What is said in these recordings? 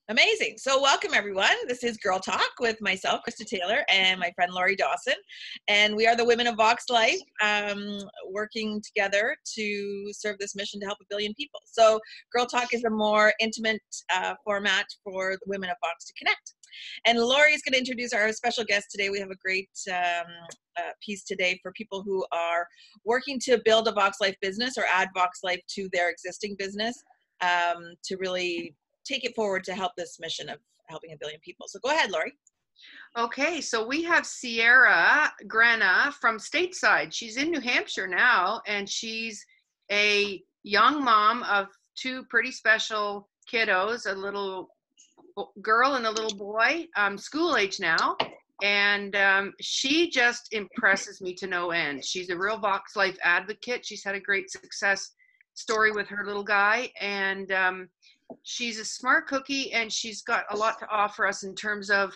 Amazing. So welcome everyone. This is Girl Talk with myself, Krista Taylor, and my friend Laurie Dawson. And we are the Women of Vox Life, working together to serve this mission to help 1 billion people. So Girl Talk is a more intimate format for the Women of Vox to connect. And Laurie is going to introduce our special guest today. We have a great piece today for people who are working to build a Vox Life business or add Vox Life to their existing business to really take it forward to help this mission of helping 1 billion people. So go ahead, Laurie. Okay, so we have Sierra Grana from stateside. She's in New Hampshire now, and she's a young mom of 2 pretty special kiddos, a little girl and a little boy, school age now. And she just impresses me to no end. She's a real Vox Life advocate. She's had a great success story with her little guy, and she's a smart cookie, and she's got a lot to offer us in terms of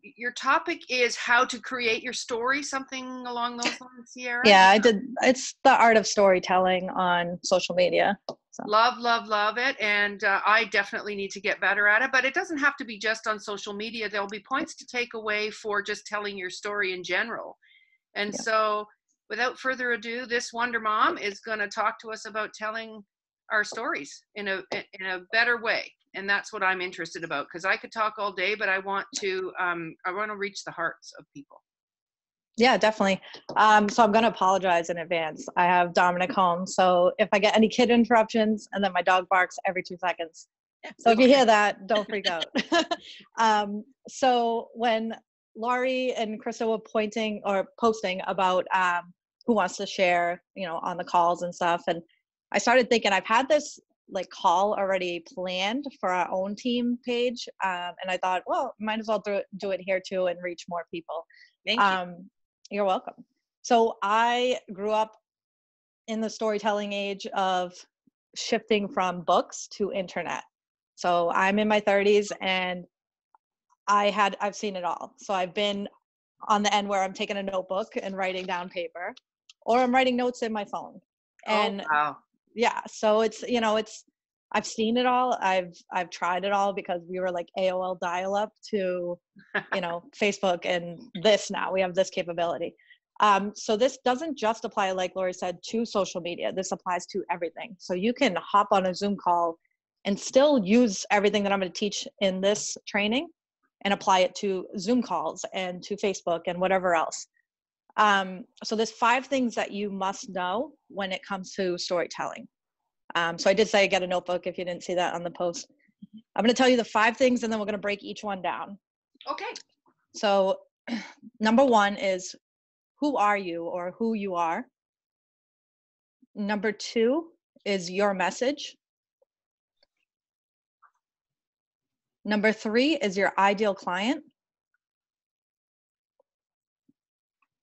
your topic is how to create your story, something along those lines, Sierra? Yeah, I did. It's the art of storytelling on social media. So. Love it. And I definitely need to get better at it, but it doesn't have to be just on social media. There'll be points to take away for just telling your story in general. And so without further ado, this Wonder Mom is going to talk to us about telling our stories in a better way. And that's what I'm interested about, because I could talk all day, but I want to reach the hearts of people. Yeah, definitely. So I'm going to apologize in advance. I have Dominic home. So if I get any kid interruptions, and then my dog barks every 2 seconds. So if you hear that, don't freak out. So when Laurie and Krista were posting about who wants to share, on the calls and stuff. And I started thinking, I've had this call already planned for our own team page. And I thought, well, might as well do it here too and reach more people. Thank you. You're welcome. So I grew up in the storytelling age of shifting from books to internet. So I'm in my 30s, and I've seen it all. So I've been on the end where I'm taking a notebook and writing down paper, or I'm writing notes in my phone. And wow. Yeah, so it's I've seen it all. I've tried it all, because we were like AOL dial-up to Facebook, and now we have this capability. So this doesn't just apply, like Laurie said, to social media. This applies to everything. So you can hop on a Zoom call and still use everything that I'm going to teach in this training and apply it to Zoom calls and to Facebook and whatever else. So there's 5 things that you must know when it comes to storytelling. So I did say get a notebook if you didn't see that on the post. I'm going to tell you the 5 things, and then we're going to break each one down. Okay. So number 1 is, who are you, or who you are? Number 2 is your message. Number 3 is your ideal client.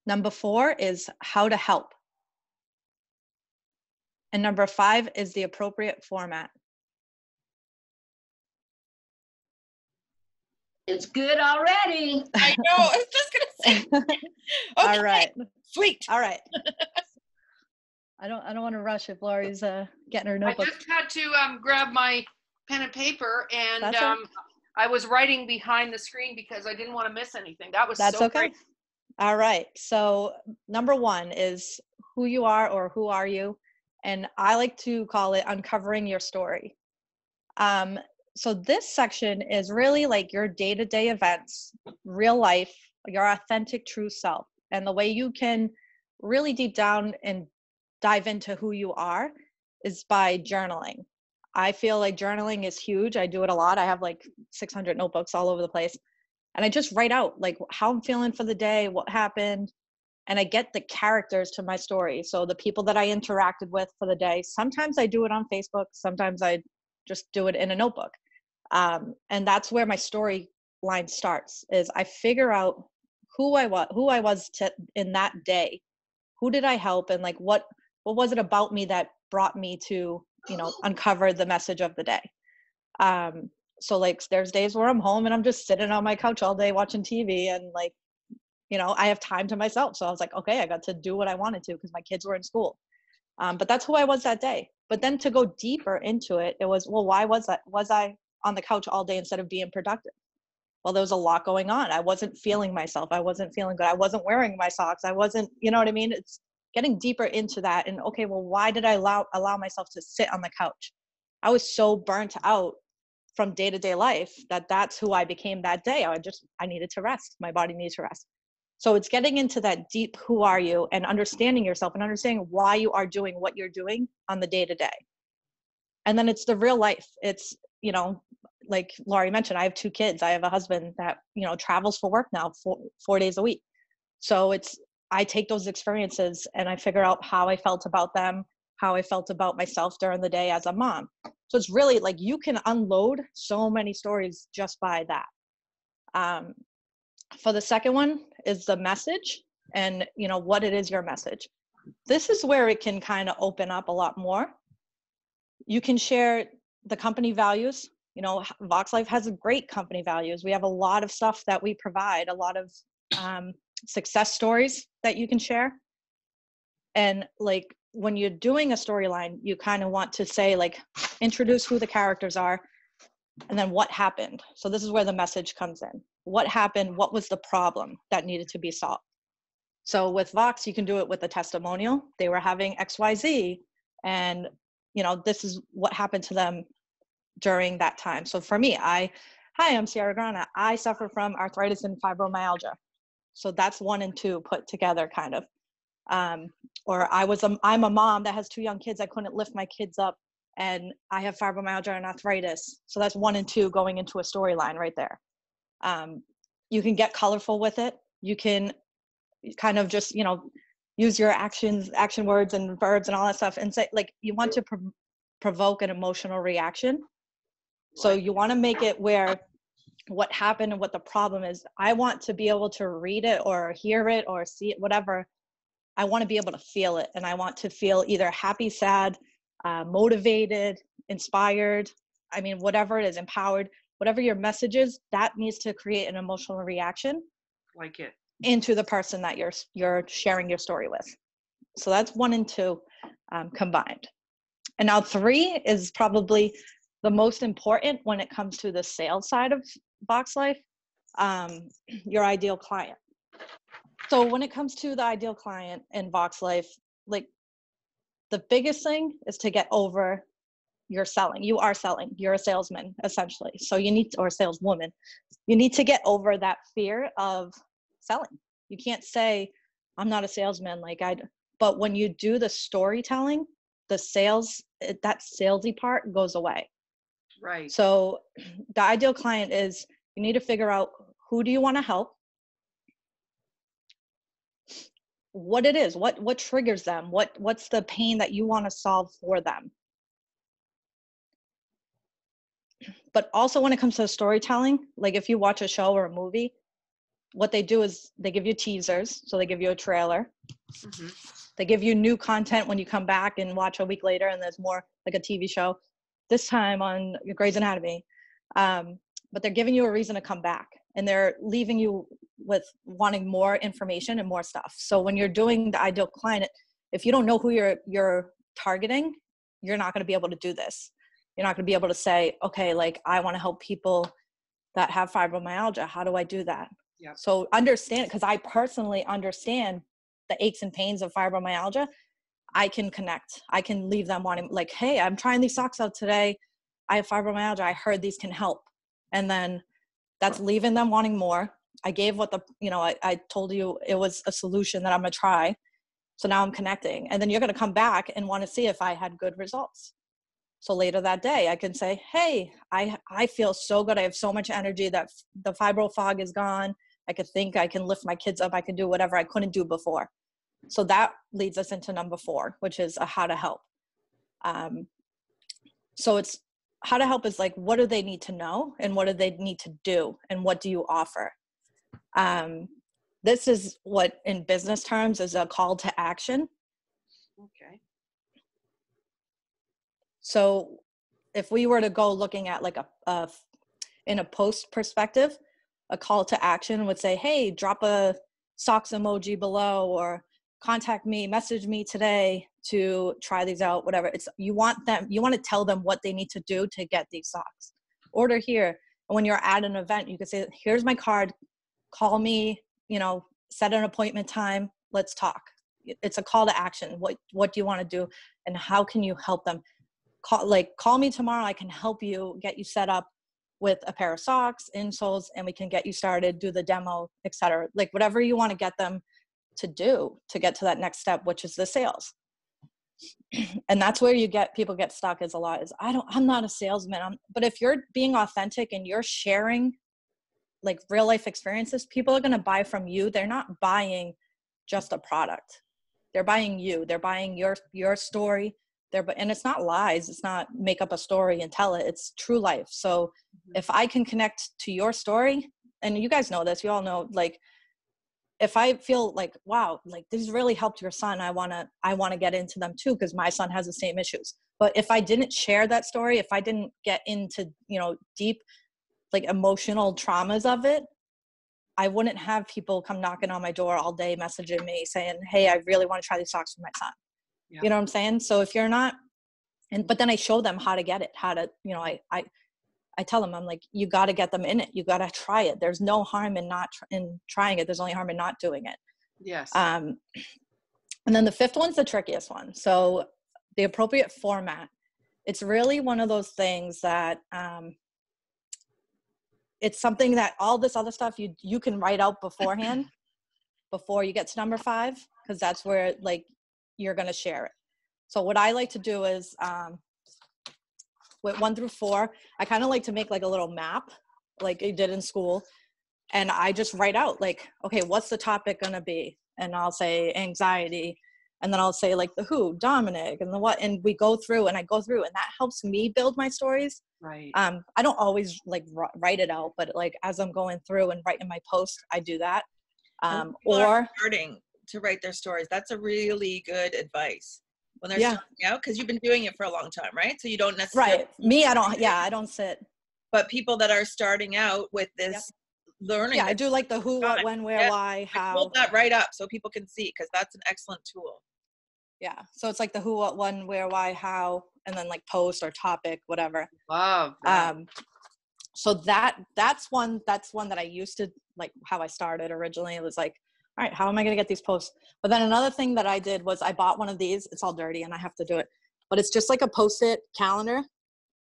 Number 4 is how to help. And number 5 is the appropriate format. It's good already. I know. I was just going to say. Okay. All right. Sweet. All right. I don't want to rush if Laurie's getting her notebook. I just had to grab my pen and paper, and right. I was writing behind the screen because I didn't want to miss anything. That's so okay. Great. All right. So number 1 is who you are, or who are you? And I like to call it uncovering your story. So this section is really like your day-to-day events, real life, your authentic true self, and the way you can really deep down and dive into who you are is by journaling. I feel like journaling is huge. I do it a lot. I have like 600 notebooks all over the place. And I just write out like how I'm feeling for the day, what happened, and I get the characters to my story. So the people that I interacted with for the day, sometimes I do it on Facebook, sometimes I just do it in a notebook. And that's where my storyline starts, is I figure out who I was in that day. Who did I help, and like what was it about me that brought me to, uncover the message of the day. So like there's days where I'm home and I'm just sitting on my couch all day watching TV, and like, I have time to myself. So I was like, okay, I got to do what I wanted to because my kids were in school. But that's who I was that day. But then to go deeper into it, it was, well, why was I on the couch all day instead of being productive? Well, there was a lot going on. I wasn't feeling myself. I wasn't feeling good. I wasn't wearing my socks. I wasn't, you know what I mean? It's getting deeper into that. And okay, well, why did I allow myself to sit on the couch? I was so burnt out from day-to-day life that's who I became that day. I needed to rest. My body needs to rest. So it's getting into that deep, who are you, and understanding yourself and understanding why you are doing what you're doing on the day-to-day. And then it's the real life. It's, you know, like Laurie mentioned, I have 2 kids. I have a husband that, you know, travels for work now 4 days a week. So I take those experiences and I figure out how I felt about them, how I felt about myself during the day as a mom. So it's really like you can unload so many stories just by that. For the second one is the message and, you know, what it is your message. This is where it can kind of open up a lot more. You can share the company values. You know, Vox Life has a great company values. We have a lot of stuff that we provide, a lot of success stories that you can share. And like when you're doing a storyline, you kind of want to say, like, introduce who the characters are and then what happened. So this is where the message comes in. What happened? What was the problem that needed to be solved? So with Vox, you can do it with a testimonial. They were having XYZ, and, you know, this is what happened to them during that time. So for me, hi, I'm Sierra Grana. I suffer from arthritis and fibromyalgia. So that's 1 and 2 put together, kind of. Or I'm a mom that has 2 young kids. I couldn't lift my kids up, and I have fibromyalgia and arthritis. So that's 1 and 2 going into a storyline right there. You can get colorful with it. You can kind of just, you know, use your action words and verbs and all that stuff and say, like, you want to provoke an emotional reaction. So you want to make it where what happened and what the problem is. I want to be able to read it or hear it or see it, whatever. I want to be able to feel it. And I want to feel either happy, sad, motivated, inspired. I mean, whatever it is, empowered, whatever your message is, that needs to create an emotional reaction. Like it. Into the person that you're sharing your story with. So that's 1 and 2 combined. And now 3 is probably the most important when it comes to the sales side of Vox Life, your ideal client. So when it comes to the ideal client in Vox Life, like, the biggest thing is to get over your selling. You are selling. You're a salesman, essentially. So you need to, or a saleswoman, you need to get over that fear of selling. You can't say, I'm not a salesman. But when you do the storytelling, the sales, that salesy part goes away. Right. So the ideal client is, you need to figure out, who do you want to help? What it is, what triggers them, what's the pain that you want to solve for them. But also when it comes to storytelling, like if you watch a show or a movie, what they do is they give you teasers. So they give you a trailer. Mm-hmm. They give you new content when you come back and watch a week later, and there's more, like a TV show, this time on Grey's Anatomy. But they're giving you a reason to come back, and they're leaving you with wanting more information and more stuff. So when you're doing the ideal client, if you don't know who you're targeting, you're not going to be able to do this. You're not going to be able to say, okay, like, I want to help people that have fibromyalgia. How do I do that? Yep. So understand, because I personally understand the aches and pains of fibromyalgia. I can connect. I can leave them wanting, like, hey, I'm trying these socks out today. I have fibromyalgia. I heard these can help. And then that's leaving them wanting more. I gave what I told you it was a solution that I'm going to try. So now I'm connecting. And then you're going to come back and want to see if I had good results. So later that day, I can say, hey, I feel so good. I have so much energy that the fibro fog is gone. I could think, I can lift my kids up. I can do whatever I couldn't do before. So that leads us into number 4, which is a how to help. So it's how to help is like, what do they need to know and what do they need to do and what do you offer? This is what in business terms is a call to action. Okay. So if we were to go looking at like in a post perspective, a call to action would say, hey, drop a socks emoji below, or contact me, message me today to try these out, whatever. It's, you want to tell them what they need to do to get these socks. Order here. And when you're at an event, you can say, here's my card, call me, set an appointment time, let's talk. It's a call to action. What do you want to do? And how can you help them? Call me tomorrow. I can help you, get you set up with a pair of socks, insoles, and we can get you started, do the demo, etc. Like whatever you want to get them to do to get to that next step, which is the sales. And that's where people get stuck is I'm not a salesman. But if you're being authentic and you're sharing like real life experiences, people are going to buy from you. They're not buying just a product. They're buying you. They're buying your story. And it's not lies. It's not make up a story and tell it. It's true life. So if I can connect to your story, and you guys know this, you all know, like, if I feel like, wow, like this really helped your son, I want to get into them too, because my son has the same issues. But if I didn't share that story, if I didn't get into, deep, like emotional traumas of it, I wouldn't have people come knocking on my door all day, messaging me saying, hey, I really want to try these socks for my son. Yeah. You know what I'm saying? So if you're not, but then I show them how to get it, how to, I tell them, I'm like, you got to get them in it. You got to try it. There's no harm in in trying it. There's only harm in not doing it. Yes. And then the fifth one's the trickiest one. So the appropriate format. It's really one of those things that, it's something that all this other stuff you can write out beforehand before you get to number 5, because that's where like you're going to share it. So what I like to do is, with 1 through 4, I kind of like to make like a little map like I did in school. And I just write out like, okay, what's the topic going to be? And I'll say anxiety. And then I'll say like the who, Dominic, and the what, and we go through and I go through, and that helps me build my stories. Right. I don't always like write it out, but like as I'm going through and writing my post, I do that. Or starting to write their stories. That's a really good advice when they're starting out, because you've been doing it for a long time, right? So you don't necessarily. Right. Me, I don't sit. But people that are starting out with this learning. Yeah, I do like the who, what, when, where, why, how. Hold that right up so people can see, because that's an excellent tool. Yeah. So it's like the who, what, when, where, why, how, and then like post or topic, whatever. Love that. So that's one that I used to, like how I started originally. It was like, all right, how am I going to get these posts? But then another thing that I did was I bought one of these. It's all dirty and I have to do it, but it's just like a Post-it calendar.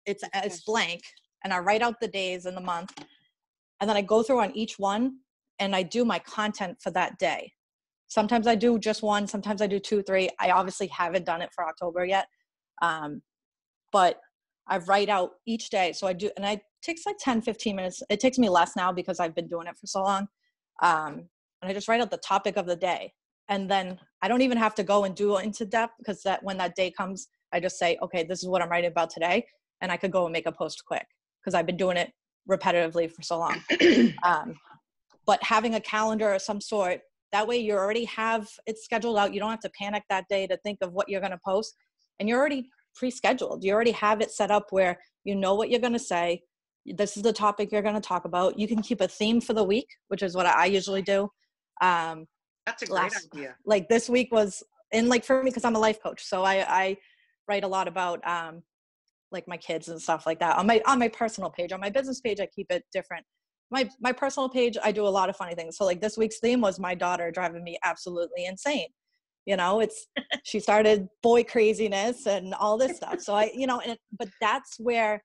It's blank, and I write out the days and the month, and then I go through on each one and I do my content for that day. Sometimes I do just one, sometimes I do 2, 3. I obviously haven't done it for October yet. But I write out each day. So I do, and it takes like 10, 15 minutes. It takes me less now because I've been doing it for so long. And I just write out the topic of the day. And then I don't even have to go and do into depth, because when that day comes, I just say, okay, this is what I'm writing about today. And I could go and make a post quick because I've been doing it repetitively for so long. But having a calendar of some sort, that way you already have it scheduled out. You don't have to panic that day to think of what you're going to post. And you're already pre-scheduled. You already have it set up where you know what you're going to say. This is the topic you're going to talk about. You can keep a theme for the week, which is what I usually do. That's a great idea. Like this week was for me, because I'm a life coach. So I write a lot about like my kids and stuff like that on my personal page. On my business page, I keep it different. My personal page, I do a lot of funny things. So like this week's theme was my daughter driving me absolutely insane. She started boy craziness and all this stuff. So but that's where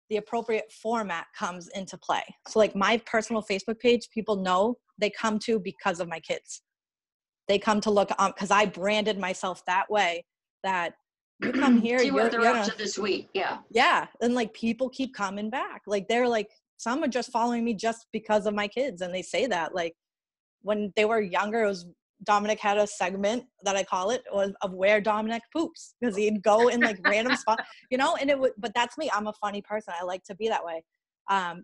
the appropriate format comes into play. So like my personal Facebook page, people know they come to because of my kids. They come to look because I branded myself that way, that you come here. See what they're up to this week. Yeah. Yeah. And like people keep coming back. Like they're like, some are just following me just because of my kids. And they say that like when they were younger, Dominic had a segment that I call it was of where Dominic poops, because he'd go in like random spots, but that's me. I'm a funny person. I like to be that way.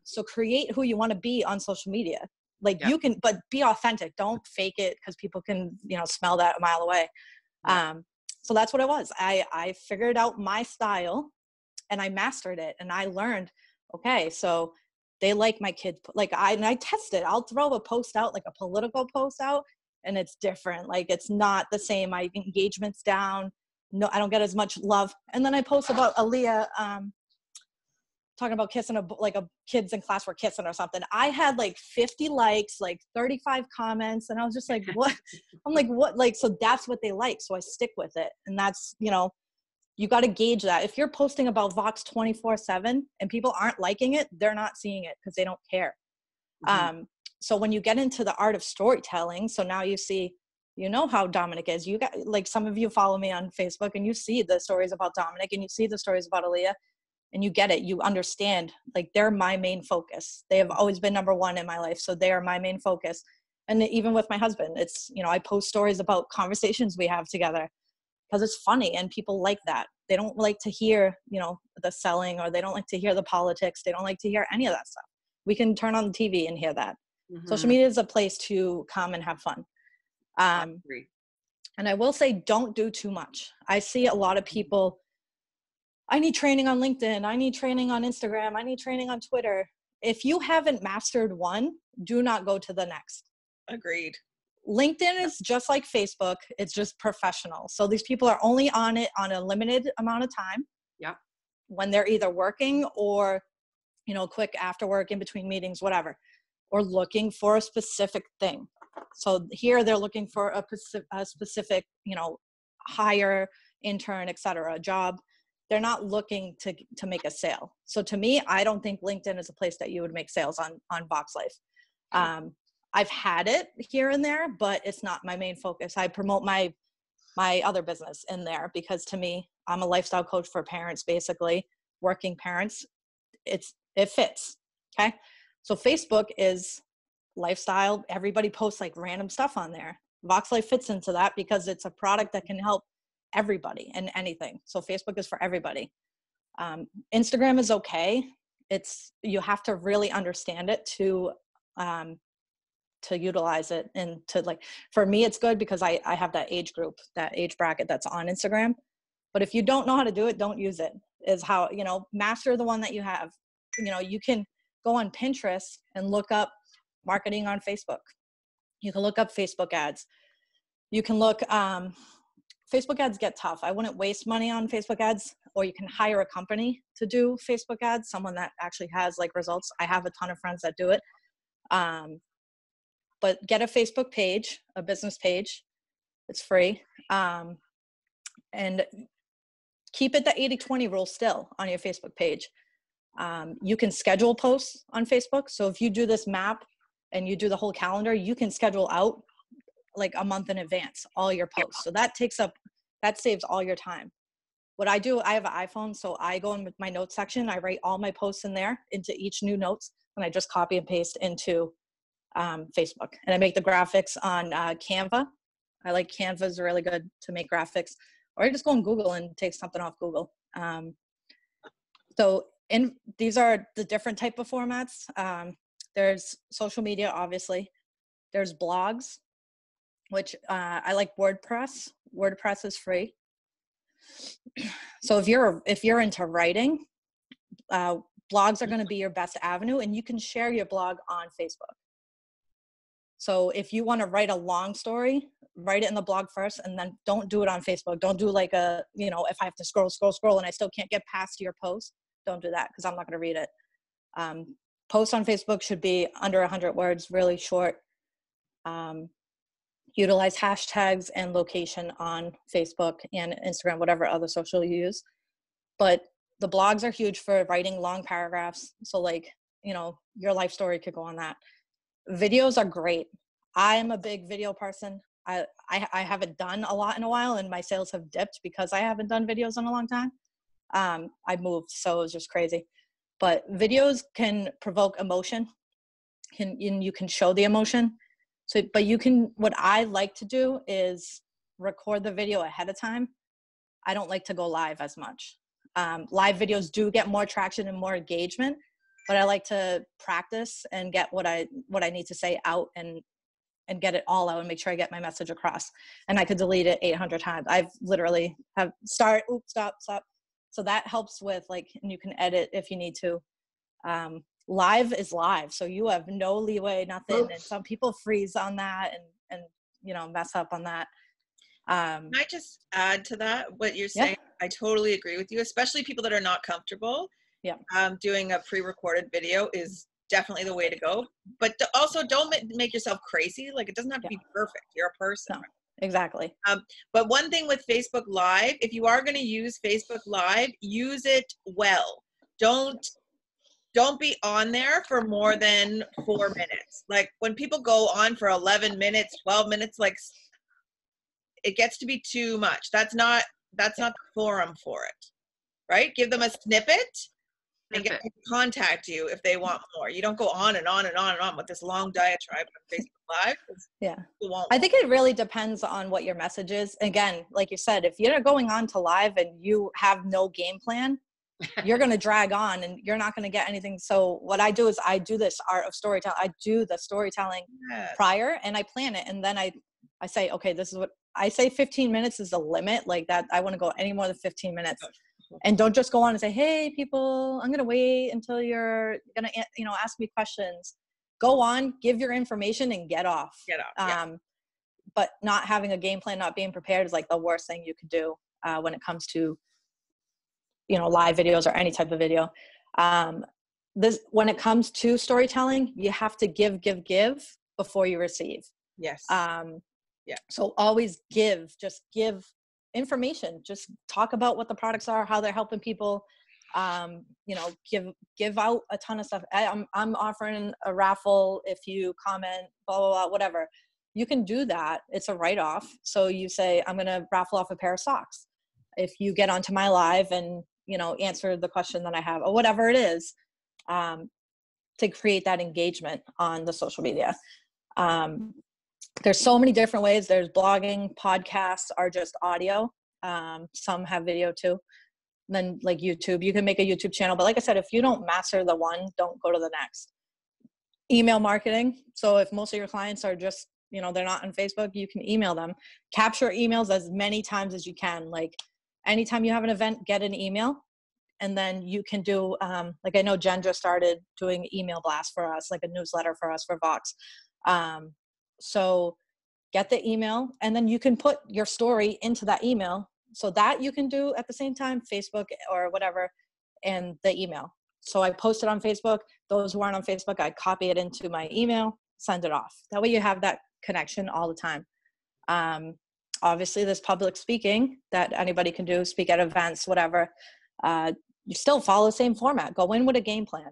So create who you want to be on social media. Like you can, but be authentic. Don't fake it, because people can, smell that a mile away. So that's what it was. I figured out my style and I mastered it, and I learned, okay, so they like my kids. Like I test it. I'll throw a post out, like a political post out, and it's different. Like, it's not the same. My engagement's down. No, I don't get as much love. And then I post about Aaliyah, talking about kissing a kids in class were kissing or something. I had like 50 likes, like 35 comments, and I was just like, what? I'm like, what? Like, so that's what they like. So I stick with it. And that's, you know, you got to gauge that. If you're posting about Vox 24/7 and people aren't liking it, they're not seeing it because they don't care. So when you get into the art of storytelling, so now you see, you know how Dominic is. You got, like, some of you follow me on Facebook and you see the stories about Dominic and you see the stories about Aaliyah. And you get it, you understand, like, they're my main focus. They have always been number one in my life. So they are my main focus. And even with my husband, it's, you know, I post stories about conversations we have together because it's funny and people like that. They don't like to hear, you know, the selling, or they don't like to hear the politics. They don't like to hear any of that stuff. We can turn on the TV and hear that. Social media is a place to come and have fun. I agree. And I will say, don't do too much. I see a lot of people, I need training on LinkedIn. I need training on Instagram. I need training on Twitter. If you haven't mastered one, do not go to the next. Agreed. LinkedIn is just like Facebook. It's just professional. So these people are only on it on a limited amount of time. Yeah. When they're either working or, you know, quick after work, in between meetings, whatever, or looking for a specific thing. So here they're looking for a specific, you know, hire, intern, etc., job. They're not looking to make a sale. So to me, I don't think LinkedIn is a place that you would make sales on Vox Life. I've had it here and there, but it's not my main focus. I promote my other business in there because, to me, I'm a lifestyle coach for parents, basically working parents. It fits. Okay. So Facebook is lifestyle. Everybody posts like random stuff on there. Vox Life fits into that because it's a product that can help everybody and anything. So Facebook is for everybody. Instagram is okay. You have to really understand it to utilize it, and to, like, for me, it's good because I have that age group, that age bracket that's on Instagram. But if you don't know how to do it, don't use it, is how, you know, master the one that you have. You know, you can go on Pinterest and look up marketing on Facebook. You can look up Facebook ads. You can look, Facebook ads get tough. I wouldn't waste money on Facebook ads, or you can hire a company to do Facebook ads, someone that actually has like results. I have a ton of friends that do it. But get a Facebook page, a business page. It's free. And keep it the 80-20 rule still on your Facebook page. You can schedule posts on Facebook. So if you do this map and you do the whole calendar, you can schedule out like a month in advance all your posts. So that saves all your time. What I do, I have an iPhone, so I go in with my notes section. I write all my posts in there into each new notes, and I just copy and paste into Facebook. And I make the graphics on Canva. I like Canva is really good to make graphics. Or I just go on Google and take something off Google. So these are the different type of formats. There's social media, obviously. There's blogs, which I like WordPress. WordPress is free. So if you're into writing, blogs are going to be your best avenue, and you can share your blog on Facebook. So if you want to write a long story, write it in the blog first, and then don't do it on Facebook. Don't do like if I have to scroll and I still can't get past your post, don't do that because I'm not going to read it. Posts on Facebook should be under 100 words, really short. Utilize hashtags and location on Facebook and Instagram, whatever other social you use. But the blogs are huge for writing long paragraphs. So like, your life story could go on that. Videos are great. I am a big video person. I haven't done a lot in a while, and my sales have dipped because I haven't done videos in a long time. I moved, so it was just crazy. But videos can provoke emotion. You can show the emotion. So, but what I like to do is record the video ahead of time. I don't like to go live as much. Live videos do get more traction and more engagement, but I like to practice and get what I need to say out and get it all out and make sure I get my message across. And I could delete it 800 times. I've literally stop. So that helps with and you can edit if you need to. Live is live. So you have no leeway, nothing. And some people freeze on that and mess up on that. Can I just add to that what you're saying? I totally agree with you, especially people that are not comfortable. Yeah. Doing a pre-recorded video is definitely the way to go. But also don't make yourself crazy. Like, it doesn't have to be perfect. You're a person. No, exactly. But one thing with Facebook Live, if you are going to use Facebook Live, use it well. Don't be on there for more than 4 minutes. Like, when people go on for 11 minutes, 12 minutes, like, it gets to be too much. That's not the forum for it, right? Give them a snippet and get them to contact you if they want more. You don't go on and on and on and on with this long diatribe on Facebook Live. Yeah. I think it really depends on what your message is. Again, like you said, if you're going on to live and you have no game plan, you're going to drag on and you're not going to get anything. So what I do is I do this art of storytelling. I do the storytelling prior and I plan it. And then I say, okay, this is what I say. 15 minutes is the limit. Like that. I want to go any more than 15 minutes. And don't just go on and say, hey, people, I'm going to wait until you're going to, ask me questions. Go on, give your information and get off. But not having a game plan, not being prepared is like the worst thing you could do when it comes to, live videos or any type of video. When it comes to storytelling, you have to give before you receive. Yes. So always just give information, just talk about what the products are, how they're helping people, give out a ton of stuff. I'm offering a raffle if you comment, blah, blah, blah, whatever. You can do that. It's a write-off. So you say, I'm going to raffle off a pair of socks if you get onto my live and, answer the question that I have or whatever it is, to create that engagement on the social media. There's so many different ways. There's blogging, podcasts are just audio. Some have video too. And then like YouTube, you can make a YouTube channel. But like I said, if you don't master the one, don't go to the next. Email marketing. So if most of your clients are just, they're not on Facebook, you can email them. Capture emails as many times as you can. Like anytime you have an event, get an email. And then you can do, like I know Jen just started doing email blasts for us, like a newsletter for us for Vox. So get the email and then you can put your story into that email. So that you can do at the same time, Facebook or whatever, and the email. So I post it on Facebook. Those who aren't on Facebook, I copy it into my email, send it off. That way you have that connection all the time. Obviously there's public speaking that anybody can do, speak at events, whatever. You still follow the same format. Go in with a game plan.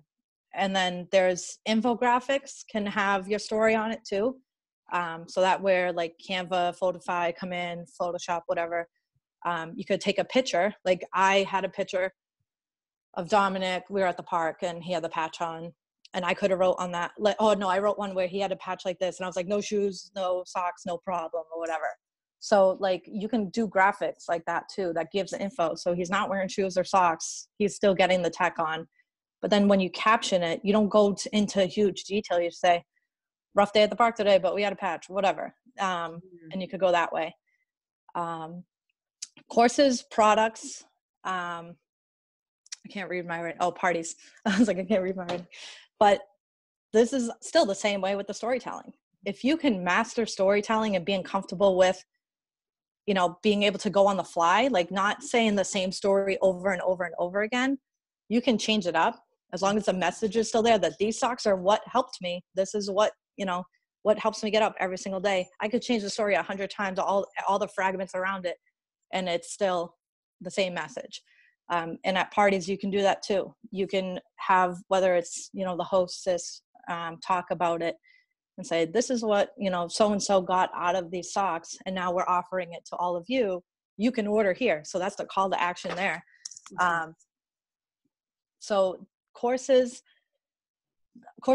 And then there's infographics, can have your story on it too. So that where like Canva, Photify come in, Photoshop, whatever. You could take a picture. Like I had a picture of Dominic. We were at the park and he had the patch on. And I could have wrote on that. Like, oh no, I wrote one where he had a patch like this. And I was like, no shoes, no socks, no problem or whatever. So like you can do graphics like that too. That gives the info. So he's not wearing shoes or socks. He's still getting the tech on. But then when you caption it, you don't go into huge detail. You say, rough day at the park today, but we had a patch, whatever. And you could go that way. Courses, products. I can't read my writing. Oh, parties. I was like, I can't read my writing. But this is still the same way with the storytelling. If you can master storytelling and being comfortable with, being able to go on the fly, like not saying the same story over and over and over again, you can change it up as long as the message is still there that these socks are what helped me. This is what, what helps me get up every single day. I could change the story 100 times, all the fragments around it, and it's still the same message. And at parties, you can do that too. You can have, whether it's, the hostess talk about it and say, this is what, so-and-so got out of these socks, and now we're offering it to all of you. You can order here. So that's the call to action there. So courses,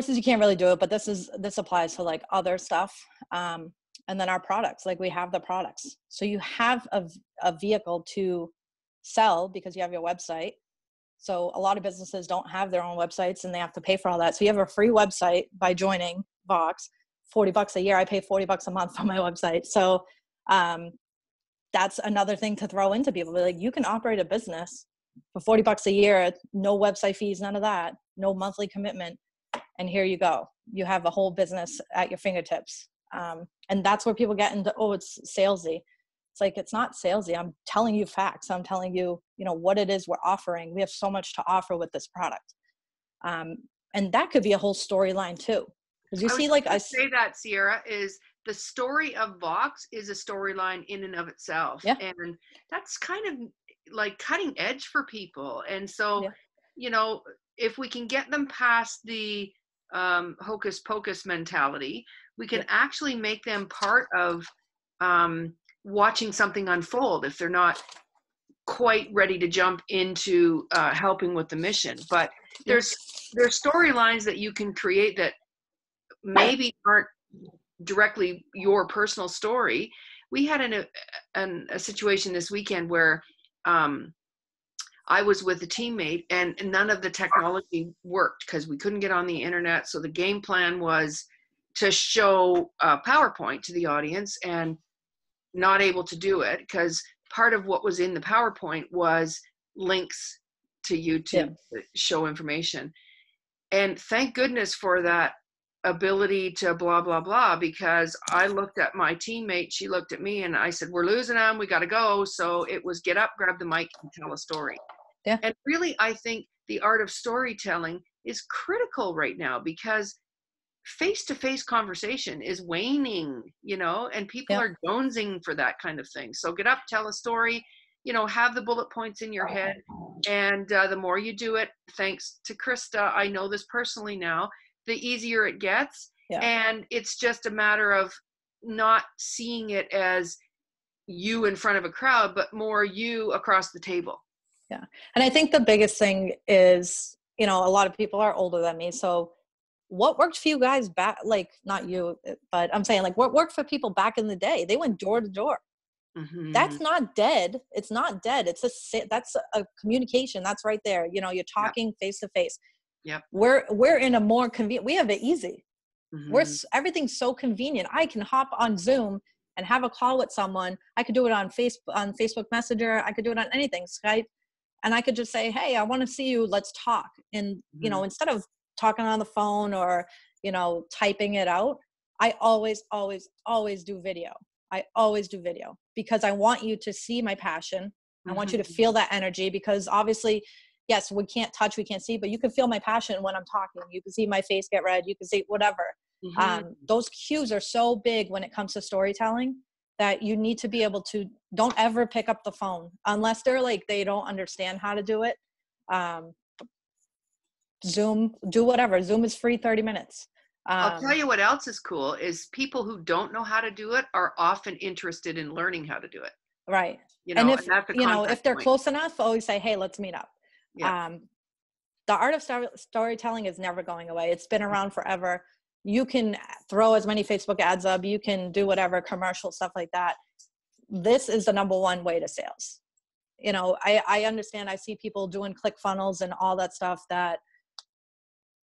you can't really do it, but this applies to like other stuff. And then our products, like we have the products. So you have a vehicle to sell because you have your website. So a lot of businesses don't have their own websites and they have to pay for all that. So you have a free website by joining Vox, $40 a year. I pay $40 a month for my website. So that's another thing to throw into people. Like you can operate a business for $40 a year, no website fees, none of that, no monthly commitment. And here you go. You have a whole business at your fingertips. And that's where people get into, oh, it's salesy. It's like, it's not salesy. I'm telling you facts. I'm telling you, what it is we're offering. We have so much to offer with this product. And that could be a whole storyline too. Because you see, like, I say that, Sierra, is the story of Vox is a storyline in and of itself. Yeah. And that's kind of like cutting edge for people. And so, if we can get them past the hocus pocus mentality, we can actually make them part of watching something unfold if they're not quite ready to jump into helping with the mission. But there's storylines that you can create that maybe aren't directly your personal story. We had a situation this weekend where I was with a teammate and none of the technology worked because we couldn't get on the internet. So the game plan was to show PowerPoint to the audience, and not able to do it because part of what was in the PowerPoint was links to YouTube to show information. And thank goodness for that ability to blah, blah, blah, because I looked at my teammate, she looked at me, and I said, we're losing them, we got to go. So it was get up, grab the mic, and tell a story. Yeah. And really, I think the art of storytelling is critical right now because face-to-face conversation is waning, and people are jonesing for that kind of thing. So get up, tell a story, have the bullet points in your head. And the more you do it, thanks to Krista, I know this personally now, the easier it gets. Yeah. And it's just a matter of not seeing it as you in front of a crowd, but more you across the table. Yeah. And I think the biggest thing is, a lot of people are older than me. So what worked for you guys back, like not you, but I'm saying like what worked for people back in the day? They went door to door. Mm-hmm. That's not dead. It's not dead. That's a communication. That's right there. You're talking face to face. Yep. We're in a more convenient, we have it easy. Mm-hmm. Everything's so convenient. I can hop on Zoom and have a call with someone. I could do it on Facebook Messenger. I could do it on anything, Skype. And I could just say, hey, I want to see you. Let's talk. And, instead of talking on the phone or, typing it out, I always, always, always do video. I always do video because I want you to see my passion. I want you to feel that energy because obviously, yes, we can't touch, we can't see, but you can feel my passion when I'm talking. You can see my face get red. You can see whatever. Those cues are so big when it comes to storytelling that you need to be able to, don't ever pick up the phone unless they're like, they don't understand how to do it. Zoom, do whatever. Zoom is free 30 minutes. I'll tell you what else is cool is people who don't know how to do it are often interested in learning how to do it. Right. And if, if they're close enough, always say, hey, let's meet up. Yeah. The art of storytelling is never going away. It's been around forever. You can throw as many Facebook ads up. You can do whatever, commercial stuff like that. This is the number one way to sales. I understand. I see people doing ClickFunnels and all that stuff that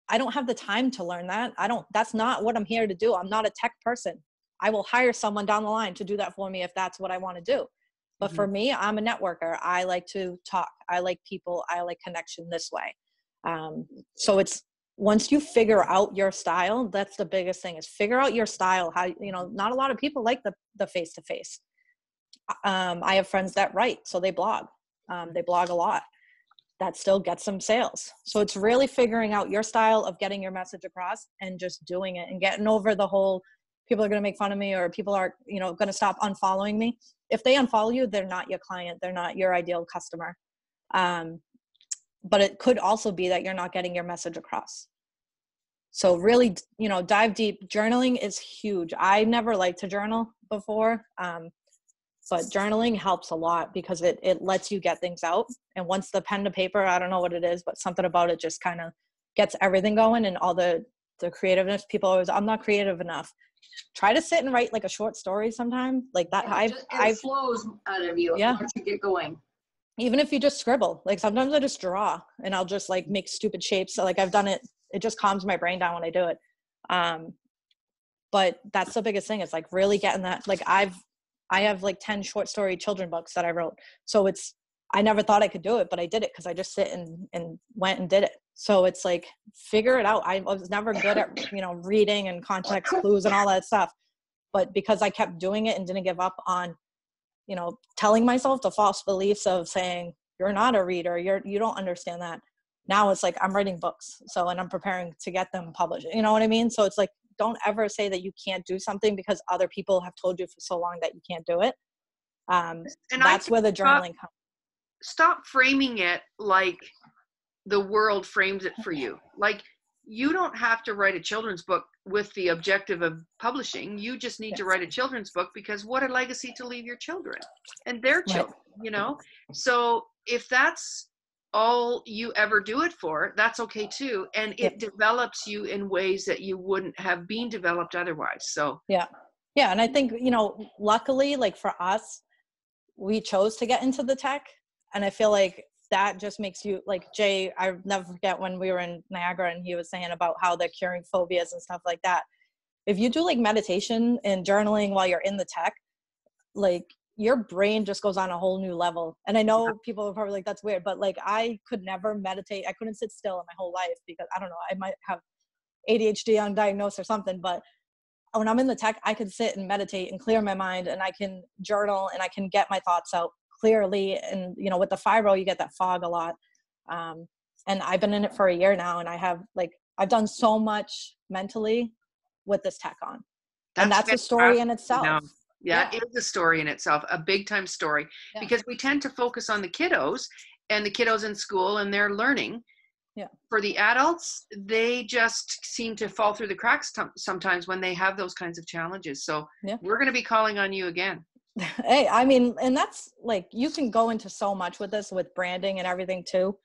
I don't have the time to learn that. That's not what I'm here to do. I'm not a tech person. I will hire someone down the line to do that for me if that's what I want to do. But for me, I'm a networker. I like to talk. I like people. I like connection this way. So it's, once you figure out your style, that's the biggest thing is figure out your style. How, not a lot of people like the face-to-face. I have friends that write, so they blog. They blog a lot. That still gets them sales. So it's really figuring out your style of getting your message across and just doing it and getting over the whole, people are going to make fun of me or people are, going to stop unfollowing me. If they unfollow you, they're not your client. They're not your ideal customer. But it could also be that you're not getting your message across. So really, dive deep. Journaling is huge. I never liked to journal before. But journaling helps a lot because it lets you get things out. And once the pen to paper, I don't know what it is, but something about it just kind of gets everything going and all the creativeness. People always, I'm not creative enough. Try to sit and write like a short story sometime like that. It flows out of you once you get going. Even if you just scribble, like sometimes I just draw and I'll just like make stupid shapes. So like I've done it. It just calms my brain down when I do it. But that's the biggest thing. It's like really getting that, like I have like 10 short story children books that I wrote. So I never thought I could do it, but I did it because I just sit and went and did it. So it's like, figure it out. I was never good at, reading and context clues and all that stuff. but because I kept doing it and didn't give up on, you know, telling myself the false beliefs of saying, you're not a reader, you don't understand that. Now it's like, I'm writing books. So, and I'm preparing to get them published. You know what I mean? So it's like, don't ever say that you can't do something because other people have told you for so long that you can't do it. And that's where the journaling comes. Stop framing it like the world frames it for you. Like, you don't have to write a children's book with the objective of publishing. You just need to write a children's book because what a legacy to leave your children and their children, you know? So if that's all you ever do it for, that's okay too. And it develops you in ways that you wouldn't have been developed otherwise. So yeah. And I think, you know, luckily, like for us, we chose to get into the tech. And I feel like that just makes you, like Jay, I never forget when we were in Niagara and he was saying about how they're curing phobias and stuff like that. If you do like meditation and journaling while you're in the tech, like your brain just goes on a whole new level. And I know people are probably like, that's weird, but like I could never meditate. I couldn't sit still in my whole life because I don't know, I might have ADHD undiagnosed or something, but when I'm in the tech, I can sit and meditate and clear my mind, and I can journal and I can get my thoughts out clearly. And, you know, with the fibro, you get that fog a lot. And I've been in it for a year now, and I've done so much mentally with this tech on. That's a story in itself. Yeah, it is a story in itself, a big time story, because we tend to focus on the kiddos and the kiddos in school and their learning. Yeah. For the adults, they just seem to fall through the cracks sometimes when they have those kinds of challenges. So we're going to be calling on you again. Hey, I mean, and that's like, you can go into so much with this, with branding and everything too,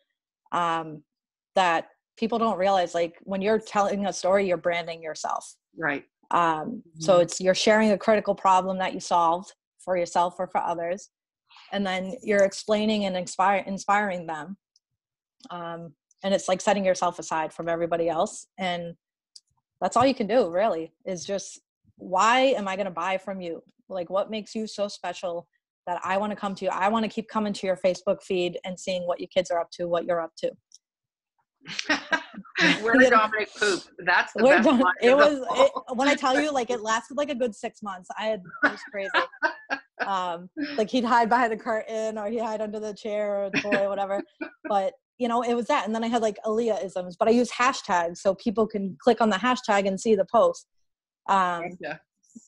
that people don't realize, like when you're telling a story, you're branding yourself. Right. So you're sharing a critical problem that you solved for yourself or for others. And then you're explaining and inspiring them. And it's like setting yourself aside from everybody else. And that's all you can do really, is just, why am I going to buy from you? Like, what makes you so special that I want to come to you? I want to keep coming to your Facebook feed and seeing what your kids are up to, what you're up to. Where did Dominic poop? That's the best line. When I tell you, like, it lasted like a good 6 months. It was crazy. Like he'd hide behind the curtain, or he'd hide under the chair or toy or whatever. But you know, it was that. And then I had like Aaliyah-isms, but I use hashtags so people can click on the hashtag and see the post.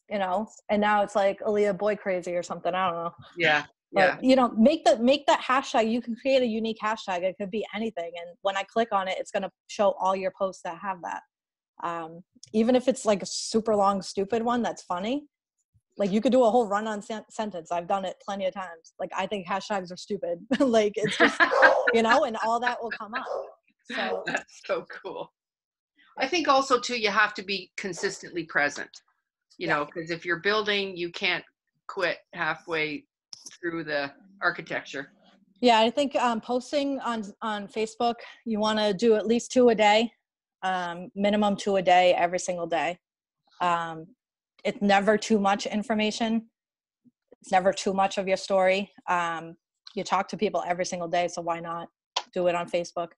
You know, and now it's like Aaliyah boy crazy or something. I don't know. Yeah. But, you know, make that hashtag. You can create a unique hashtag. It could be anything. And when I click on it, it's going to show all your posts that have that. Even if it's like a super long, stupid one that's funny, like you could do a whole run-on sentence. I've done it plenty of times. Like, I think hashtags are stupid. Like, it's just, you know, and all that will come up. So that's so cool. I think also too, you have to be consistently present, you know, because if you're building, you can't quit halfway through the architecture. Yeah, I think posting on Facebook, you want to do at least 2 a day, minimum 2 a day, every single day. It's never too much information. It's never too much of your story. You talk to people every single day, so why not do it on Facebook?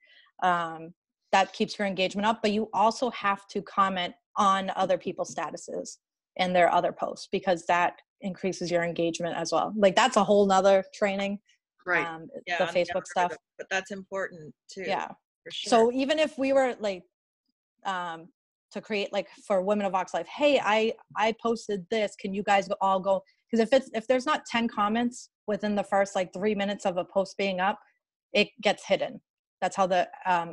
That keeps your engagement up, but you also have to comment on other people's statuses and their other posts, because that increases your engagement as well. Like, that's a whole nother training. Right. The Facebook stuff. But that's important too. Yeah. For sure. So even if we were like, to create, like for Women of Vox Life, hey, I posted this, can you guys all go? Because if there's not 10 comments within the first like 3 minutes of a post being up, it gets hidden. That's how the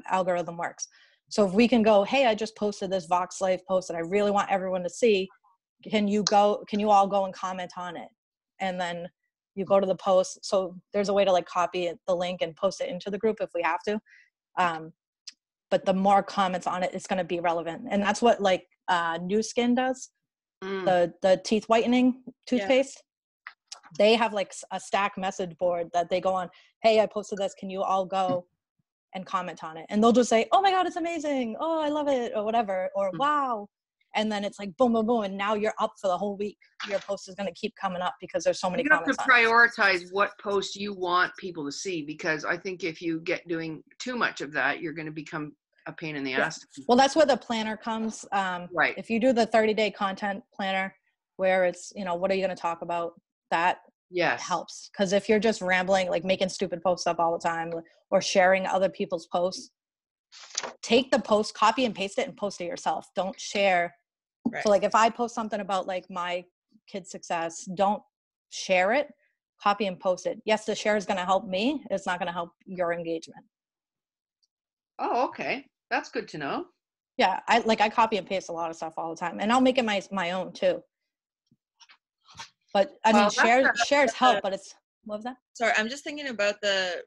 algorithm works. So if we can go, hey, I just posted this Vox Life post that I really want everyone to see, can you all go and comment on it? And then you go to the post. So there's a way to like copy the link and post it into the group if we have to. But the more comments on it, it's going to be relevant. And that's what like New Skin does. The teeth whitening toothpaste. They have like a stack message board that they go on. Hey, I posted this. Can you all go and comment on it? And they'll just say, oh my God, it's amazing. Oh, I love it, or whatever, or wow. And then it's like boom, boom, boom. And now you're up for the whole week. Your post is going to keep coming up because there's so many comments. You have to prioritize what post you want people to see, because I think if you get doing too much of that, you're going to become a pain in the ass. Well, that's where the planner comes. Right. If you do the 30-day content planner, where it's, you know, what are you going to talk about? That Yes. helps. Because if you're just rambling, like making stupid posts up all the time or sharing other people's posts, take the post, copy and paste it and post it yourself. Don't share. Right. So like if I post something about like my kid's success, don't share it, copy and post it. Yes, the share is going to help me. It's not going to help your engagement. Oh, okay. That's good to know. Yeah, I copy and paste a lot of stuff all the time, and I'll make it my own too. But I mean, shares help, but it's, what was that? Sorry, I'm just thinking about the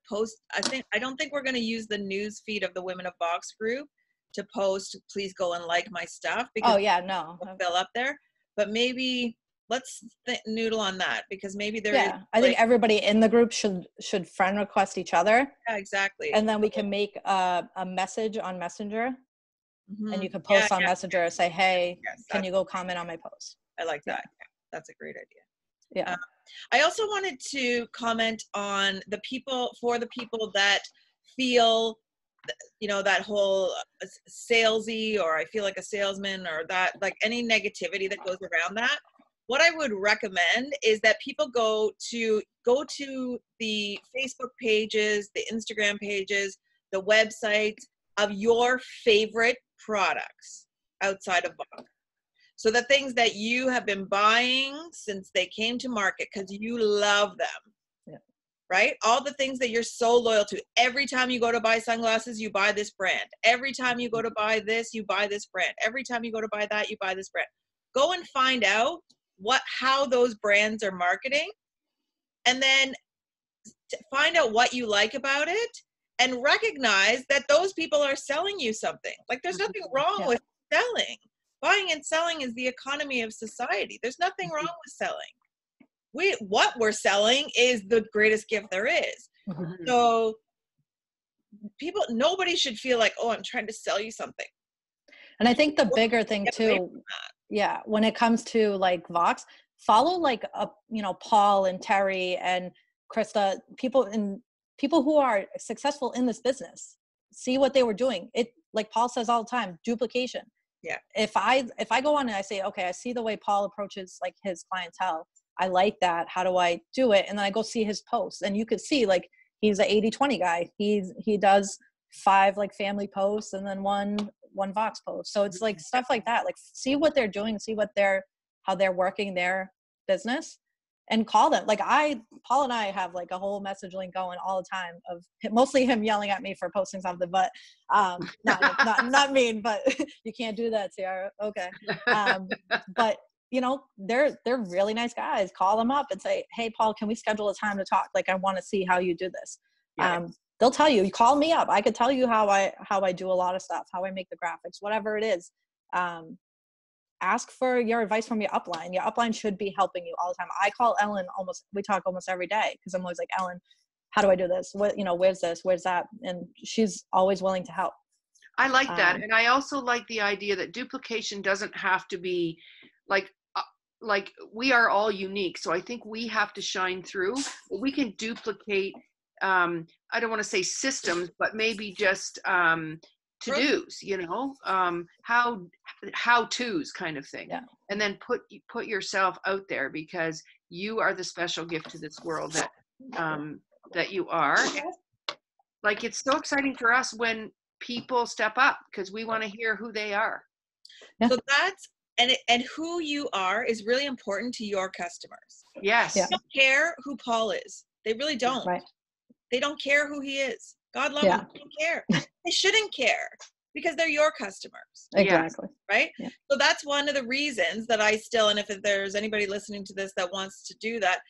post. I don't think we're going to use the news feed of the Women of Vox group to post, please go and like my stuff, because No, fill up there. But maybe let's noodle on that, because maybe there is. I think everybody in the group should friend request each other. Yeah, exactly. And then we can make a message on Messenger, and you can post on Messenger and say, hey, can you go comment on my post? I like that. Yeah, that's a great idea. Yeah. I also wanted to comment on the people that feel, you know, that whole salesy, or I feel like a salesman, or that, like any negativity that goes around that. What I would recommend is that people go to the Facebook pages, the Instagram pages, the websites of your favorite products outside of Vox. So the things that you have been buying since they came to market because you love them, right? All the things that you're so loyal to. Every time you go to buy sunglasses, you buy this brand. Every time you go to buy this, you buy this brand. Every time you go to buy that, you buy this brand. Go and find out how those brands are marketing, and then find out what you like about it, and recognize that those people are selling you something. Like, there's nothing wrong with selling. Buying and selling is the economy of society. There's nothing wrong with selling. What we're selling is the greatest gift there is. So nobody should feel like, oh, I'm trying to sell you something. And I think the bigger thing too, when it comes to like Vox, follow like Paul and Terry and Krista, people who are successful in this business. See what they were doing. It, like Paul says all the time, duplication. Yeah. If I go on and I say, okay, I see the way Paul approaches like his clientele, I like that. How do I do it? And then I go see his posts, and you could see like he's an 80-20 guy. He does 5 like family posts and then one Vox post. So it's like stuff like that. Like, see what they're doing, see how they're working their business, and call them. Like Paul and I have like a whole message link going all the time of mostly him yelling at me for posting something, but not mean, but you can't do that, Sierra. Okay. But they're really nice guys. Call them up and say, hey, Paul, can we schedule a time to talk? Like, I want to see how you do this. They'll tell you, call me up. I could tell you how I do a lot of stuff, how I make the graphics, whatever it is. Ask for your advice from your upline. Your upline should be helping you all the time. I call Ellen we talk almost every day, because I'm always like, Ellen, how do I do this? What, where's this? Where's that? And she's always willing to help. I like that. And I also like the idea that duplication doesn't have to be like we are all unique. So I think we have to shine through. We can duplicate, I don't want to say systems, but maybe just to-dos, how-tos kind of thing. Yeah. And then put yourself out there, because you are the special gift to this world that you are. Like, it's so exciting for us when people step up, because we want to hear who they are. Yeah. So that's, and who you are is really important to your customers. Yes. They don't care who Paul is. They really don't. Right. They don't care who he is. God love them. They don't care. They shouldn't care, because they're your customers. Exactly. Right? Yeah. So that's one of the reasons that I still, and if there's anybody listening to this that wants to do that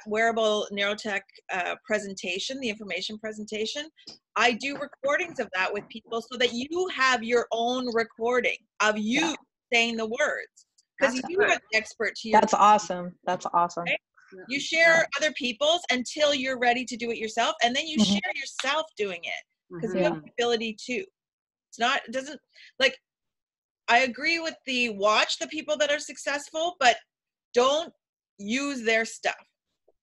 wearable neurotech presentation, the information presentation, I do recordings of that with people, so that you have your own recording of you saying the words, because you are the expert to your. That's awesome. That's awesome. Right? You share other people's until you're ready to do it yourself, and then you share yourself doing it, because you have the ability to. It doesn't, like, I agree with watch the people that are successful, but don't use their stuff.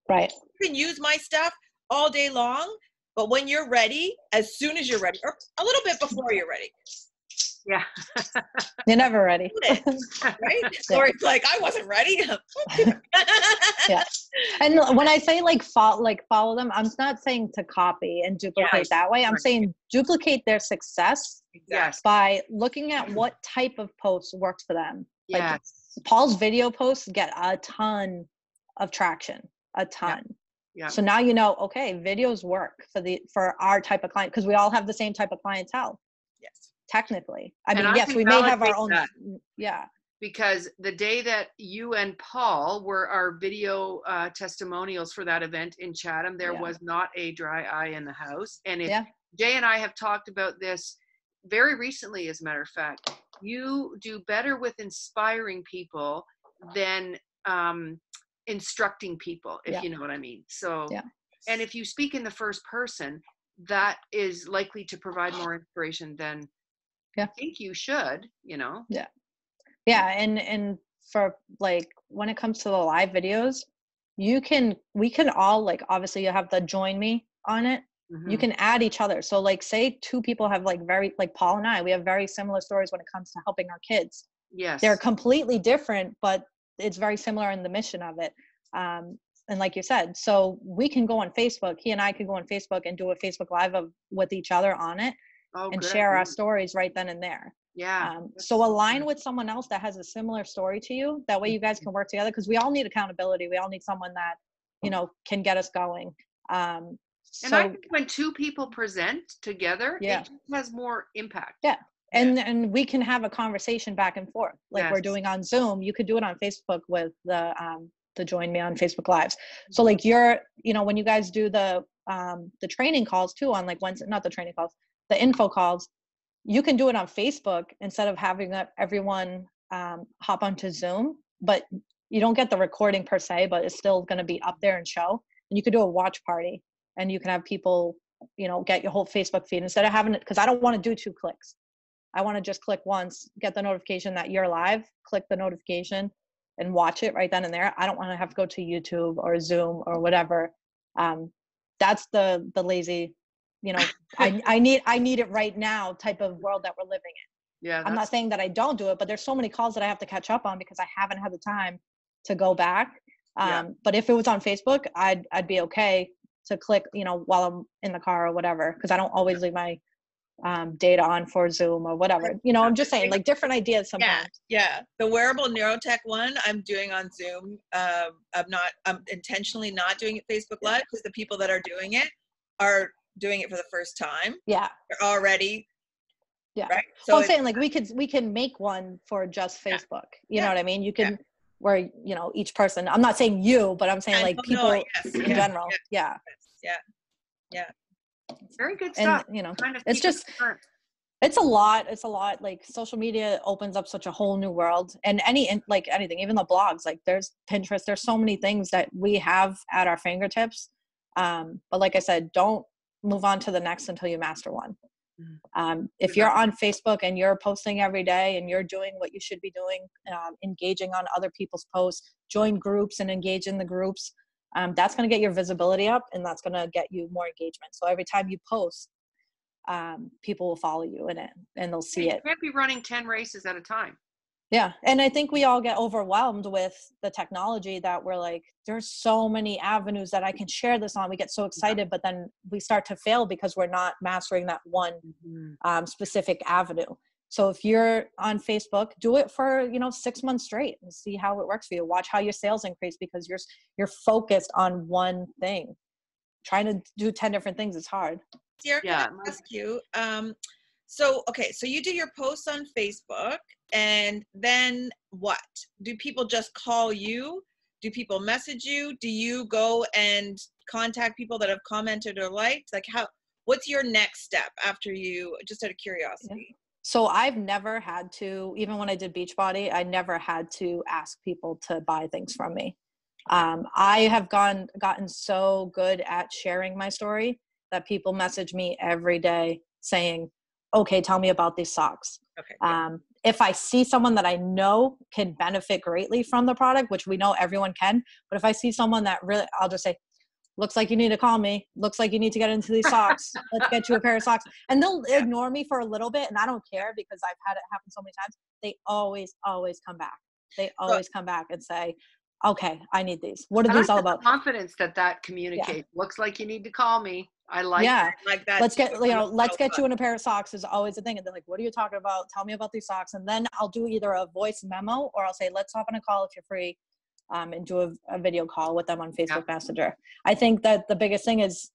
Right. You can use my stuff all day long, but when you're ready, as soon as you're ready, or a little bit before you're ready, Yeah. You're never ready. Right? Lori's like, I wasn't ready. Yeah. And when I say follow them, I'm not saying to copy and duplicate that way. I'm saying duplicate their success by looking at what type of post works for them. Yes. Like Paul's video posts get a ton of traction, a ton. Yeah. So now you know, okay, videos work for our type of client, because we all have the same type of clientele. Yes. Technically. I mean, I yes, we may have our own. that. Yeah. Because the day that you and Paul were our video testimonials for that event in Chatham, there was not a dry eye in the house. And if Jay and I have talked about this very recently, as a matter of fact, you do better with inspiring people than instructing people, if you know what I mean. So, and if you speak in the first person, that is likely to provide more inspiration than I think you should, you know? Yeah. Yeah. And for like, when it comes to the live videos, we can all, like, obviously you have the join me on it. You can add each other. So like, say two people have like Paul and I, we have very similar stories when it comes to helping our kids. Yes. They're completely different, but it's very similar in the mission of it. And like you said, so we can go on Facebook, he and I could go on Facebook and do a Facebook Live with each other on it and share our stories right then and there. Yeah. So align with someone else that has a similar story to you. That way you guys can work together, because we all need accountability. We all need someone that, you know, can get us going. And I think when two people present together, it just has more impact. Yeah. And we can have a conversation back and forth, like we're doing on Zoom. You could do it on Facebook with the join me on Facebook Lives. So like when you guys do the training calls too on like Wednesday, not the training calls, the info calls, you can do it on Facebook instead of having everyone hop onto Zoom, but you don't get the recording per se, but it's still going to be up there and show. And you could do a watch party, and you can have people, you know, get your whole Facebook feed instead of having it, because I don't want to do 2 clicks. I want to just click once, get the notification that you're live, click the notification and watch it right then and there. I don't want to have to go to YouTube or Zoom or whatever. That's the lazy, you know, I need it right now type of world that we're living in. Yeah. I'm not saying that I don't do it, but there's so many calls that I have to catch up on because I haven't had the time to go back. But if it was on Facebook, I'd be okay to click, you know, while I'm in the car or whatever, because I don't always leave my data on for Zoom or whatever. You know, I'm just saying, like, different ideas sometimes. Yeah. The wearable neurotech one I'm doing on Zoom. I'm intentionally not doing it Facebook Live, because the people that are doing it are doing it for the first time. Yeah. They're already. Yeah. Right. So I'm saying, like, we can make one for just Facebook. You know what I mean? You can where, you know, each person, I'm not saying you, but I'm saying like people in general. Yeah. Very good stuff. And, you know, it's just, it's a lot. Like, social media opens up such a whole new world, and anything, even the blogs, like there's Pinterest, there's so many things that we have at our fingertips. But like I said, don't move on to the next until you master one. If you're on Facebook and you're posting every day and you're doing what you should be doing, engaging on other people's posts, join groups and engage in the groups, that's going to get your visibility up, and that's going to get you more engagement. So every time you post, people will follow you in it and they'll see it. You can't be running 10 races at a time. Yeah. And I think we all get overwhelmed with the technology that we're like, there's so many avenues that I can share this on. We get so excited, but then we start to fail because we're not mastering that one specific avenue. So if you're on Facebook, do it for, 6 months straight and see how it works for you. Watch how your sales increase, because you're focused on one thing. Trying to do 10 different things is hard. Sierra, can I ask you? So you do your posts on Facebook, and then what? Do people just call you? Do people message you? Do you go and contact people that have commented or liked? Like, what's your next step after you, just out of curiosity? Yeah. So I've never had to, even when I did Beachbody, I never had to ask people to buy things from me. I have gotten so good at sharing my story that people message me every day saying, okay, tell me about these socks. Okay. If I see someone that I know can benefit greatly from the product, which we know everyone can, but if I see someone that really, I'll just say, looks like you need to call me. Looks like you need to get into these socks. Let's get you a pair of socks. And they'll ignore me for a little bit, and I don't care because I've had it happen so many times. They always come back. They always come back and say, okay, I need these. What are these all about? Confidence that communicates. Looks like you need to call me. I like like that. Let's get you in a pair of socks is always a thing. And they're like, what are you talking about? Tell me about these socks. And then I'll do either a voice memo or I'll say, let's hop on a call if you're free, and do a video call with them on Facebook Messenger. I think that the biggest thing is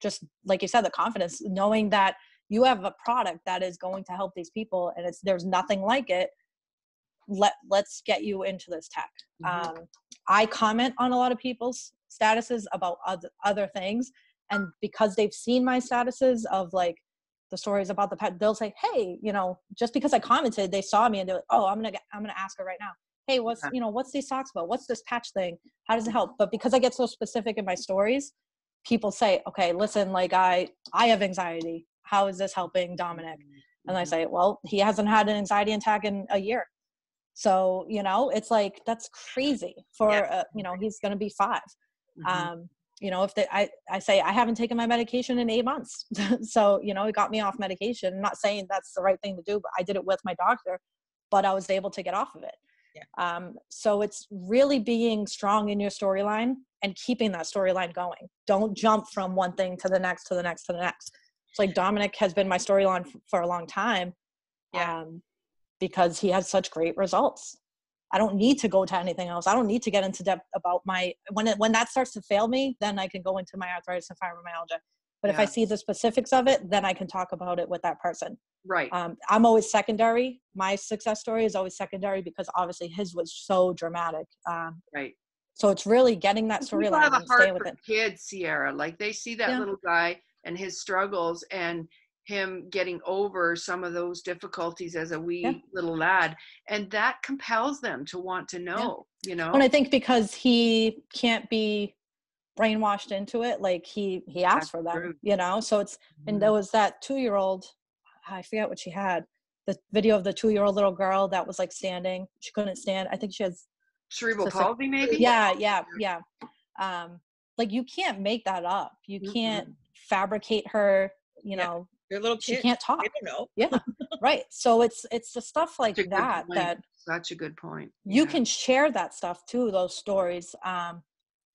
just like you said, the confidence, knowing that you have a product that is going to help these people and there's nothing like it. Let's get you into this tech. I comment on a lot of people's statuses about other things. And because they've seen my statuses of like the stories about the pet, they'll say, hey, just because I commented, they saw me and they're like, oh, I'm going to ask her right now. Hey, what's these socks about? What's this patch thing? How does it help? But because I get so specific in my stories, people say, okay, listen, like I have anxiety. How is this helping Dominic? And I say, well, he hasn't had an anxiety attack in a year. So, it's like, that's crazy for, he's going to be 5. I say, I haven't taken my medication in 8 months. So, it got me off medication. I'm not saying that's the right thing to do, but I did it with my doctor, but I was able to get off of it. Yeah. So it's really being strong in your storyline and keeping that storyline going. Don't jump from one thing to the next, to the next, to the next. It's like Dominic has been my storyline for a long time. Because he has such great results. I don't need to go to anything else. I don't need to get into depth about when that starts to fail me, then I can go into my arthritis and fibromyalgia. But if I see the specifics of it, then I can talk about it with that person. Right. I'm always secondary. My success story is always secondary because obviously his was so dramatic. Right. So it's really getting that storyline and staying with it. Kids, Sierra, like they see that little guy and his struggles and him getting over some of those difficulties as a wee little lad, and that compels them to want to know. And I think because he can't be brainwashed into it, like he asked for them. So it's and there was that 2-year-old, I forget what she had, the video of the 2-year-old little girl that was like standing, she couldn't stand. I think she has cerebral palsy, maybe. Yeah. Like you can't make that up. You can't fabricate her. Your little kid, she can't talk. I don't know. Yeah, right. So it's the stuff like that that's a good point. You can share that stuff too, those stories.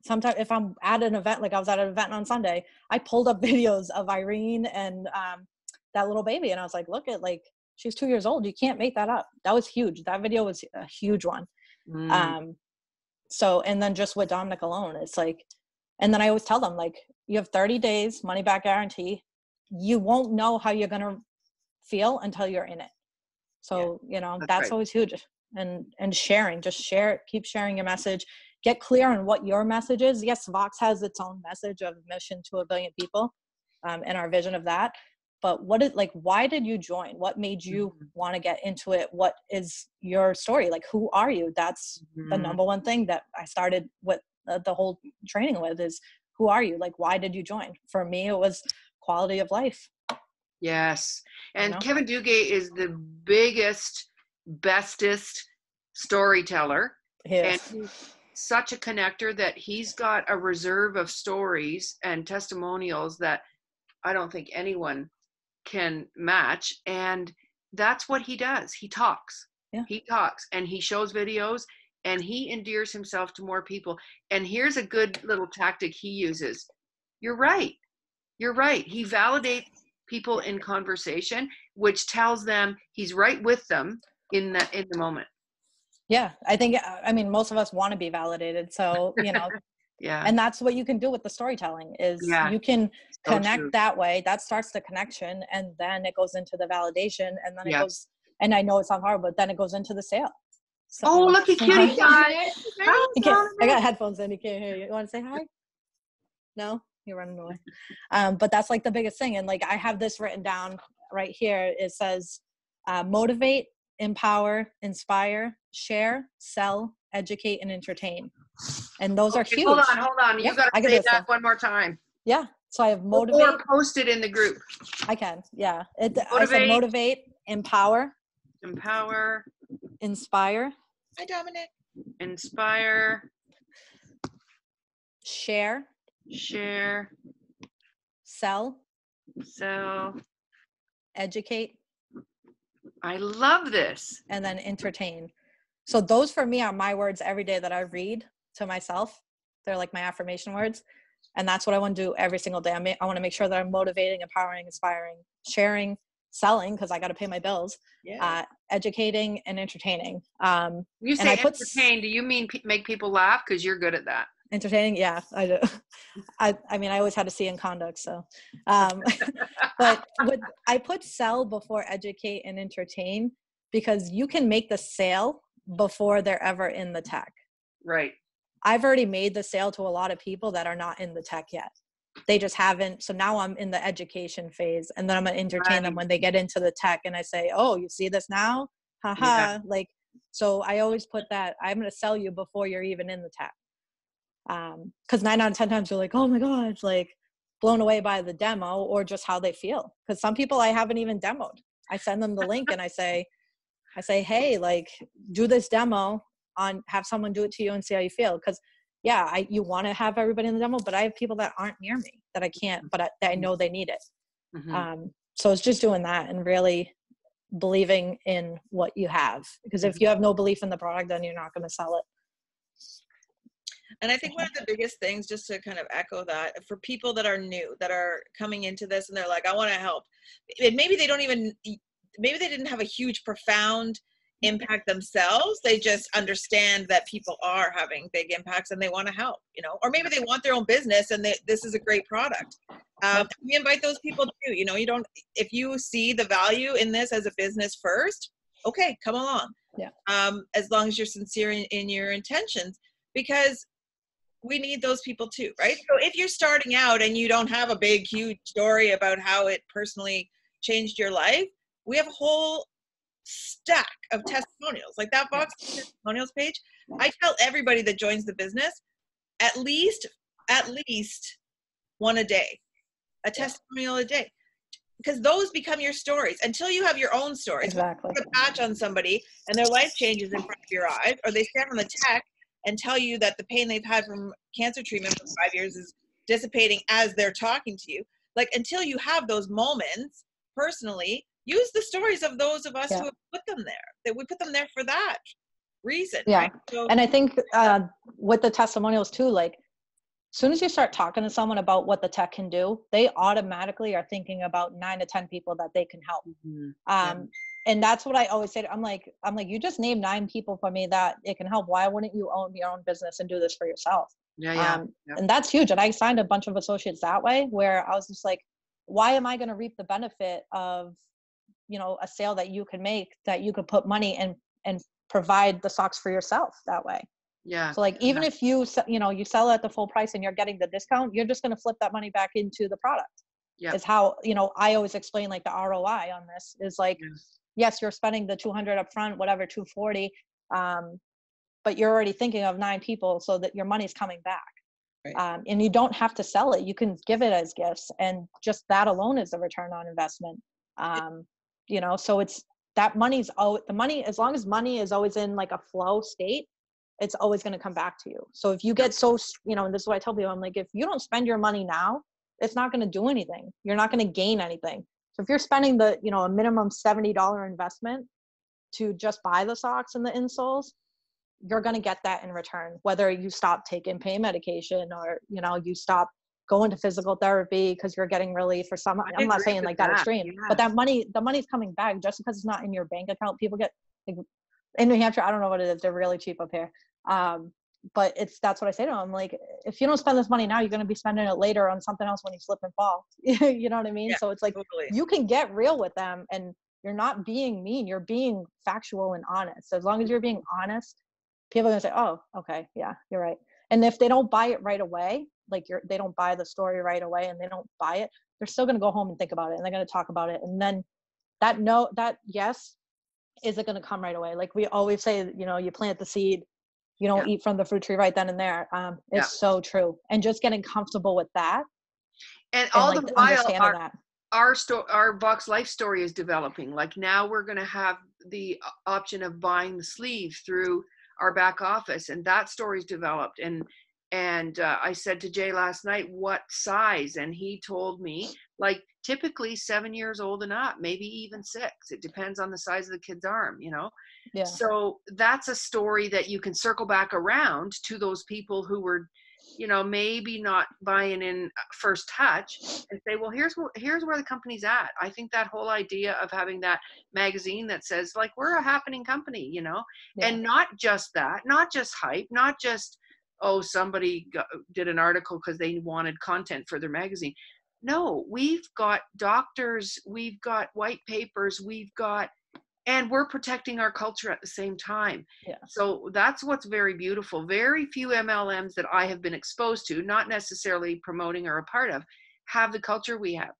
Sometimes if I'm at an event, like I was at an event on Sunday, I pulled up videos of Irene and that little baby, and I was like, look at, like, she's 2 years old. You can't make that up. That was huge. That video was a huge one. So, and then just with Dominic alone, it's like, and then I always tell them, like, you have 30 days money back guarantee. You won't know how you're going to feel until you're in it. So, that's right. Always huge. And sharing, just share, keep sharing your message, get clear on what your message is. Yes, Vox has its own message of mission to 1 billion people, and our vision of that. But why did you join? What made you want to get into it? What is your story? Like, who are you? That's the number one thing that I started with the whole training with is, who are you? Like, why did you join? For me, it was quality of life. Yes. And Kevin Dugay is the biggest, bestest storyteller. Yes. And he's such a connector that he's got a reserve of stories and testimonials that I don't think anyone can match. And that's what he does. He talks. Yeah. He talks and he shows videos and he endears himself to more people. And here's a good little tactic he uses. You're right. You're right. He validates people in conversation, which tells them he's right with them in the moment. Yeah, I think, most of us want to be validated. So, yeah. And that's what you can do with the storytelling is you can connect that way. That starts the connection, and then it goes into the validation, and then it goes, and I know it's not hard, but then it goes into the sale. So, look at Kitty. I got headphones in, you can't hear you. You want to say hi? No? You're running away. But that's like the biggest thing. And like, I have this written down right here. It says, motivate, empower, inspire, share, sell, educate, and entertain. And those are huge. Hold on. You got to say that one more time. Yeah. So I have motivate. Or post it in the group. I can. Yeah. I said motivate, empower, inspire. Hi, Dominic. Inspire. Share. Share. Sell, Sell. educate, I love this. and then entertain. So those for me are my words every day that I read to myself. They're like my affirmation words. And that's what I want to do every single day. I want to make sure that I'm motivating, empowering, inspiring, sharing, selling, because I got to pay my bills, educating, and entertaining. You say entertain, do you mean make people laugh? Because you're good at that. Entertaining, yeah, I do. I mean, I always had to see in conduct, so. But I put sell before educate and entertain, because you can make the sale before they're ever in the tech. Right. I've already made the sale to a lot of people that are not in the tech yet. They just haven't. So now I'm in the education phase, and then I'm going to entertain them when they get into the tech. And I say, oh, you see this now? Haha. Yeah. Like, so I always put that, I'm going to sell you before you're even in the tech. Because 9 out of 10 times they're like, oh my God, like blown away by the demo or just how they feel. Because some people I haven't even demoed. I send them the link and I say, hey, like do this demo have someone do it to you and see how you feel. Because you want to have everybody in the demo, but I have people that aren't near me that I can't, but I know they need it. Mm-hmm. So it's just doing that and really believing in what you have. Because if you have no belief in the product, then you're not going to sell it. And I think one of the biggest things, just to kind of echo that, for people that are new, that are coming into this and they're like, I want to help. And maybe they didn't have a huge, profound impact themselves. They just understand that people are having big impacts and they want to help, or maybe they want their own business and this is a great product. We invite those people too. If you see the value in this as a business first, okay, come along. Yeah. As long as you're sincere in your intentions, because we need those people too, right? So if you're starting out and you don't have a big, huge story about how it personally changed your life, we have a whole stack of testimonials. Like that Vox testimonials page, I tell everybody that joins the business, at least one a day, a testimonial a day, because those become your stories until you have your own stories. Exactly. Put a patch on somebody and their life changes in front of your eyes, or they stand on the tech and tell you that the pain they've had from cancer treatment for 5 years is dissipating as they're talking to you. Like, until you have those moments personally, use the stories of those of us who have put them there. That we put them there for that reason. Yeah. Right? So, and I think with the testimonials too, like, as soon as you start talking to someone about what the tech can do, they automatically are thinking about 9 to 10 people that they can help. Mm-hmm. And that's what I always say. I'm like, you just named 9 people for me that it can help. Why wouldn't you own your own business and do this for yourself? And that's huge. And I signed a bunch of associates that way, where I was just like, why am I going to reap the benefit of, a sale that you can make, that you could put money and provide the socks for yourself that way? Yeah. So like, even if you sell at the full price and you're getting the discount, you're just going to flip that money back into the product. Yeah. Is how, I always explain like the ROI on this is like, yes, you're spending the $200 up front, whatever, $240. But you're already thinking of 9 people so that your money's coming back. Right. And you don't have to sell it. You can give it as gifts. And just that alone is a return on investment. So it's that the money, as long as money is always in like a flow state, it's always going to come back to you. So if you get and this is what I tell people, I'm like, if you don't spend your money now, it's not going to do anything. You're not going to gain anything. So if you're spending a minimum $70 investment to just buy the socks and the insoles, you're going to get that in return, whether you stop taking pain medication or, you stop going to physical therapy because you're getting relief or some, I'm not saying like that extreme, but the money's coming back just because it's not in your bank account. People get like, in New Hampshire, I don't know what it is. They're really cheap up here. But that's what I say to them. Like, if you don't spend this money now, you're going to be spending it later on something else when you slip and fall. You know what I mean? Yeah, so it's like, totally. You can get real with them and you're not being mean. You're being factual and honest. As long as you're being honest, people are going to say, oh, okay. Yeah, you're right. And if they don't buy it right away, like they don't buy the story right away and they don't buy it, they're still going to go home and think about it and they're going to talk about it. And then that yes, isn't going to come right away. Like we always say, you plant the seed, you don't eat from the fruit tree right then and there. It's so true. And just getting comfortable with that. And all the while, our Vox Life story is developing. Like now we're going to have the option of buying the sleeve through our back office, and that story's developed. And And I said to Jay last night, what size? And he told me, like, typically 7 years old and up, maybe even 6. It depends on the size of the kid's arm, you know? Yeah. So that's a story that you can circle back around to those people who were, you know, maybe not buying in first touch, and say, well, here's where the company's at. I think that whole idea of having that magazine that says, like, we're a happening company, you know, and not just that, not just hype, not just, oh, somebody did an article because they wanted content for their magazine. No, we've got doctors, we've got white papers, and we're protecting our culture at the same time. Yeah. So that's what's very beautiful. Very few MLMs that I have been exposed to, not necessarily promoting or a part of, have the culture we have.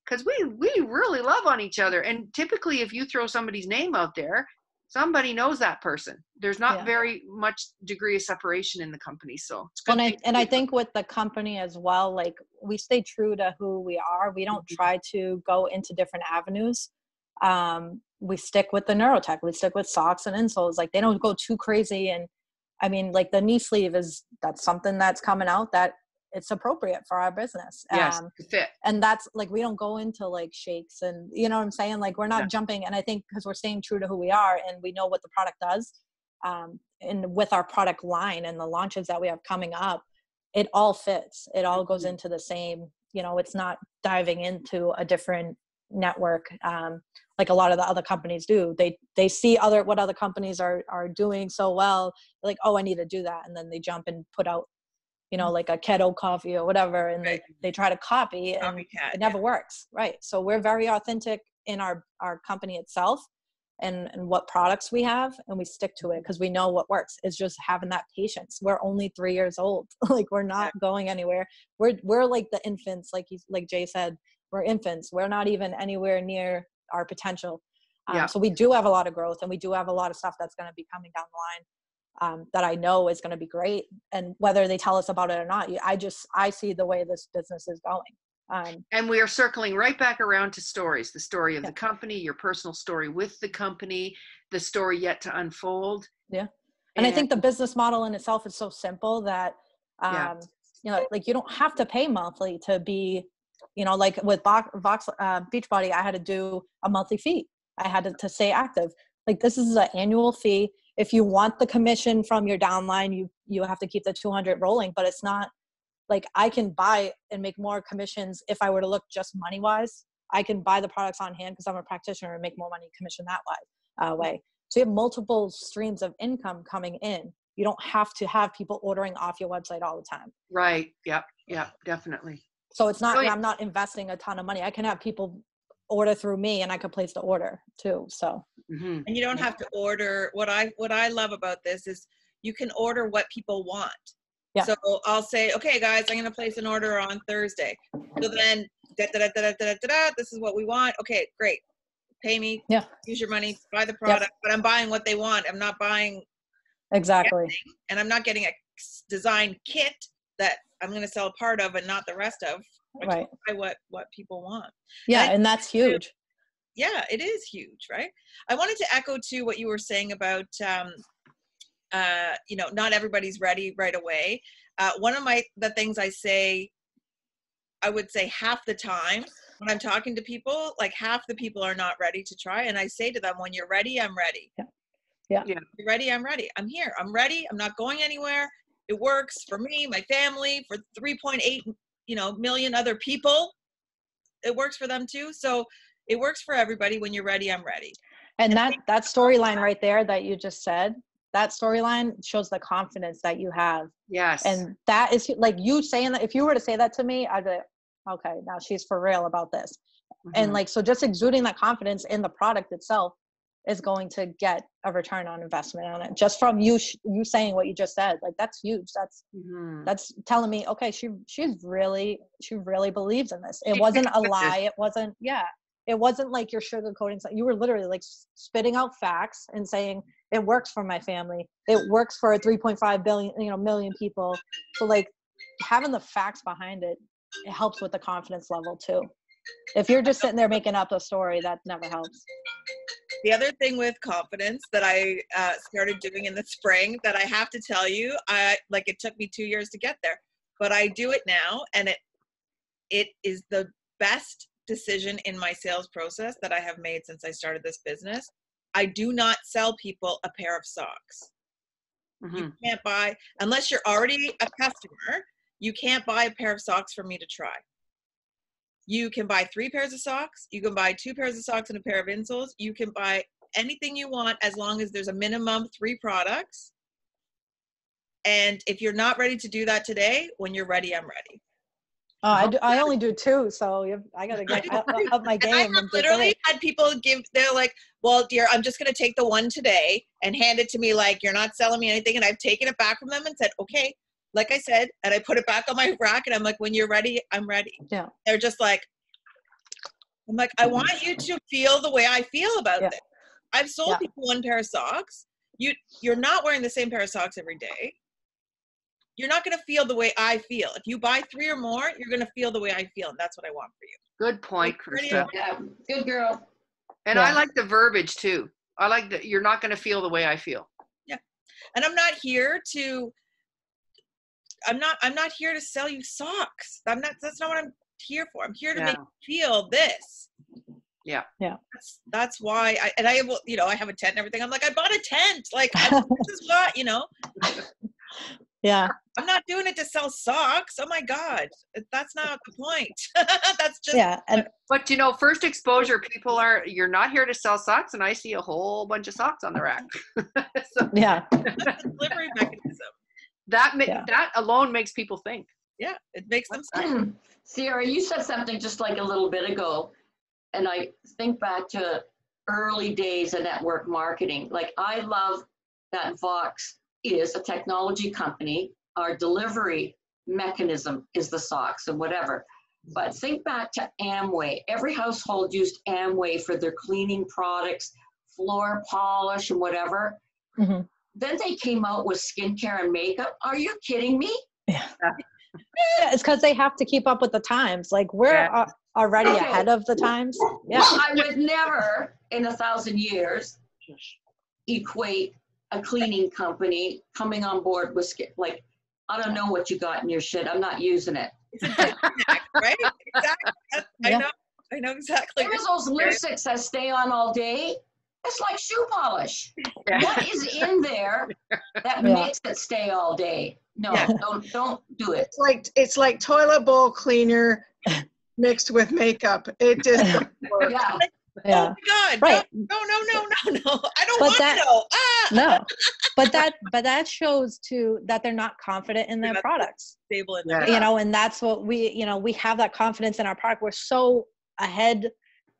Because we really love on each other. And typically, if you throw somebody's name out there, somebody knows that person. There's not very much degree of separation in the company. So it's good. And I think with the company as well, like, we stay true to who we are. We don't try to go into different avenues. We stick with the neurotech. We stick with socks and insoles. Like, they don't go too crazy. And I mean, like, the knee sleeve that's something that's coming out that it's appropriate for our business. Yes, fit. And that's like, we don't go into like shakes and, you know what I'm saying? Like, we're not jumping. And I think because we're staying true to who we are and we know what the product does, and with our product line and the launches that we have coming up, it all fits. It all goes into the same, you know, it's not diving into a different network, like a lot of the other companies do. They see what other companies are doing so well, like, oh, I need to do that, and then they jump and put out, you know, like a keto coffee or whatever, and they try to copy, and Copycat, it never works, right? So we're very authentic in our company itself and what products we have, and we stick to it because we know what works. It's just having that patience. We're only 3 years old. Like, we're not going anywhere. We're like the infants, like Jay said, we're infants. We're not even anywhere near our potential. So we do have a lot of growth, and we do have a lot of stuff that's going to be coming down the line, that I know is going to be great. And whether they tell us about it or not, I see the way this business is going. And we are circling right back around to stories, the story of the company, your personal story with the company, the story yet to unfold. Yeah. And I think the business model in itself is so simple that, you know, like, you don't have to pay monthly to be, you know, like with Beachbody, I had to do a monthly fee. I had to stay active. Like, this is an annual fee. If you want the commission from your downline, you have to keep the 200 rolling, but it's not like I can buy and make more commissions if I were to look just money wise. I can buy the products on hand because I'm a practitioner and make more money commission that way. So you have multiple streams of income coming in. You don't have to have people ordering off your website all the time. Right. Yep. Definitely. So it's not, I'm not investing a ton of money. I can have people order through me, and I could place the order too. So, and you don't have to order. What I love about this is you can order what people want. Yeah. So I'll say, okay, guys, I'm going to place an order on Thursday. So then, this is what we want. Okay, great. Pay me. Yeah. Use your money. Buy the product. But I'm buying what they want. I'm not buying. Exactly. Everything. And I'm not getting a design kit that I'm going to sell a part of and not the rest of. Right. Buy what people want. Yeah, and that's huge. Yeah, it is huge, right? I wanted to echo too what you were saying about, you know, not everybody's ready right away. One of the things I would say half the time when I'm talking to people, like, half the people are not ready to try. And I say to them, when you're ready, I'm ready. Yeah. You're ready, I'm ready. I'm here. I'm ready. I'm not going anywhere. It works for me, my family, for 3.8 million other people. It works for them too. So it works for everybody. When you're ready, I'm ready. And that storyline right there that you just said, that storyline shows the confidence that you have. Yes. And that is like you saying that. If you were to say that to me, I'd be like, okay, now she's for real about this. Mm-hmm. And like, so just exuding that confidence in the product itself is going to get a return on investment on it. Just from you saying what you just said, like, that's huge. That's telling me, okay, she really believes in this. It wasn't a lie. It wasn't, it wasn't like you're sugarcoating something. You were literally like spitting out facts and saying, it works for my family. It works for 3.5 million people. So like, having the facts behind it, it helps with the confidence level too. If you're just sitting there making up a story, that never helps. The other thing with confidence that I started doing in the spring that I have to tell you, it took me 2 years to get there, but I do it now, and it is the best decision in my sales process that I have made since I started this business. I do not sell people a pair of socks. You can't buy, unless you're already a customer, you can't buy a pair of socks for me to try. You can buy 3 pairs of socks. You can buy 2 pairs of socks and a pair of insoles. You can buy anything you want as long as there's a minimum 3 products. And if you're not ready to do that today, when you're ready, I'm ready. Oh, I only do 2, so I got to get up my game. And I have literally had people they're like, well, dear, I'm just going to take the one today and hand it to me like, you're not selling me anything. And I've taken it back from them and said, okay, like I said, and I put it back on my rack, and I'm like, when you're ready, I'm ready. Yeah. They're just like, I'm like, I want you to feel the way I feel about this. I've sold people 1 pair of socks. You're not wearing the same pair of socks every day. You're not going to feel the way I feel. If you buy 3 or more, you're going to feel the way I feel. And that's what I want for you. Good point, Krista. Yeah, good girl. And I like the verbiage too. I like that you're not going to feel the way I feel. Yeah. And I'm not here to sell you socks. That's not what I'm here for. I'm here to make you feel this. Yeah. Yeah. That's why I have a tent and everything. I'm like, I bought a tent. Like, this is what, Yeah. I'm not doing it to sell socks. Oh my God. That's not the point. That's just. But first exposure, you're not here to sell socks, and I see a whole bunch of socks on the rack. That's a delivery mechanism. That alone makes people think. Yeah. It makes them think. Sierra, you said something just like a little bit ago, and I think back to early days of network marketing. Like, I love that Vox is a technology company. Our delivery mechanism is the socks and whatever. But think back to Amway. Every household used Amway for their cleaning products, floor polish and whatever. Mm-hmm. Then they came out with skincare and makeup. Are you kidding me? Yeah. It's because they have to keep up with the times. Like, we're already ahead of the times. Yeah. Well, I would never in 1,000 years equate a cleaning company coming on board with like, I don't know what you got in your shit. I'm not using it. It's a disconnect, right? Exactly. I know exactly. There's those lipsticks that stay on all day. It's like shoe polish. Yeah. What is in there that makes it stay all day? No, don't do it. It's like toilet bowl cleaner mixed with makeup. It just works. Yeah. Oh my God! Right. No! I don't want to know. No, but that shows too that they're not confident in their products. Stable in their and that's what we have that confidence in our product. We're so ahead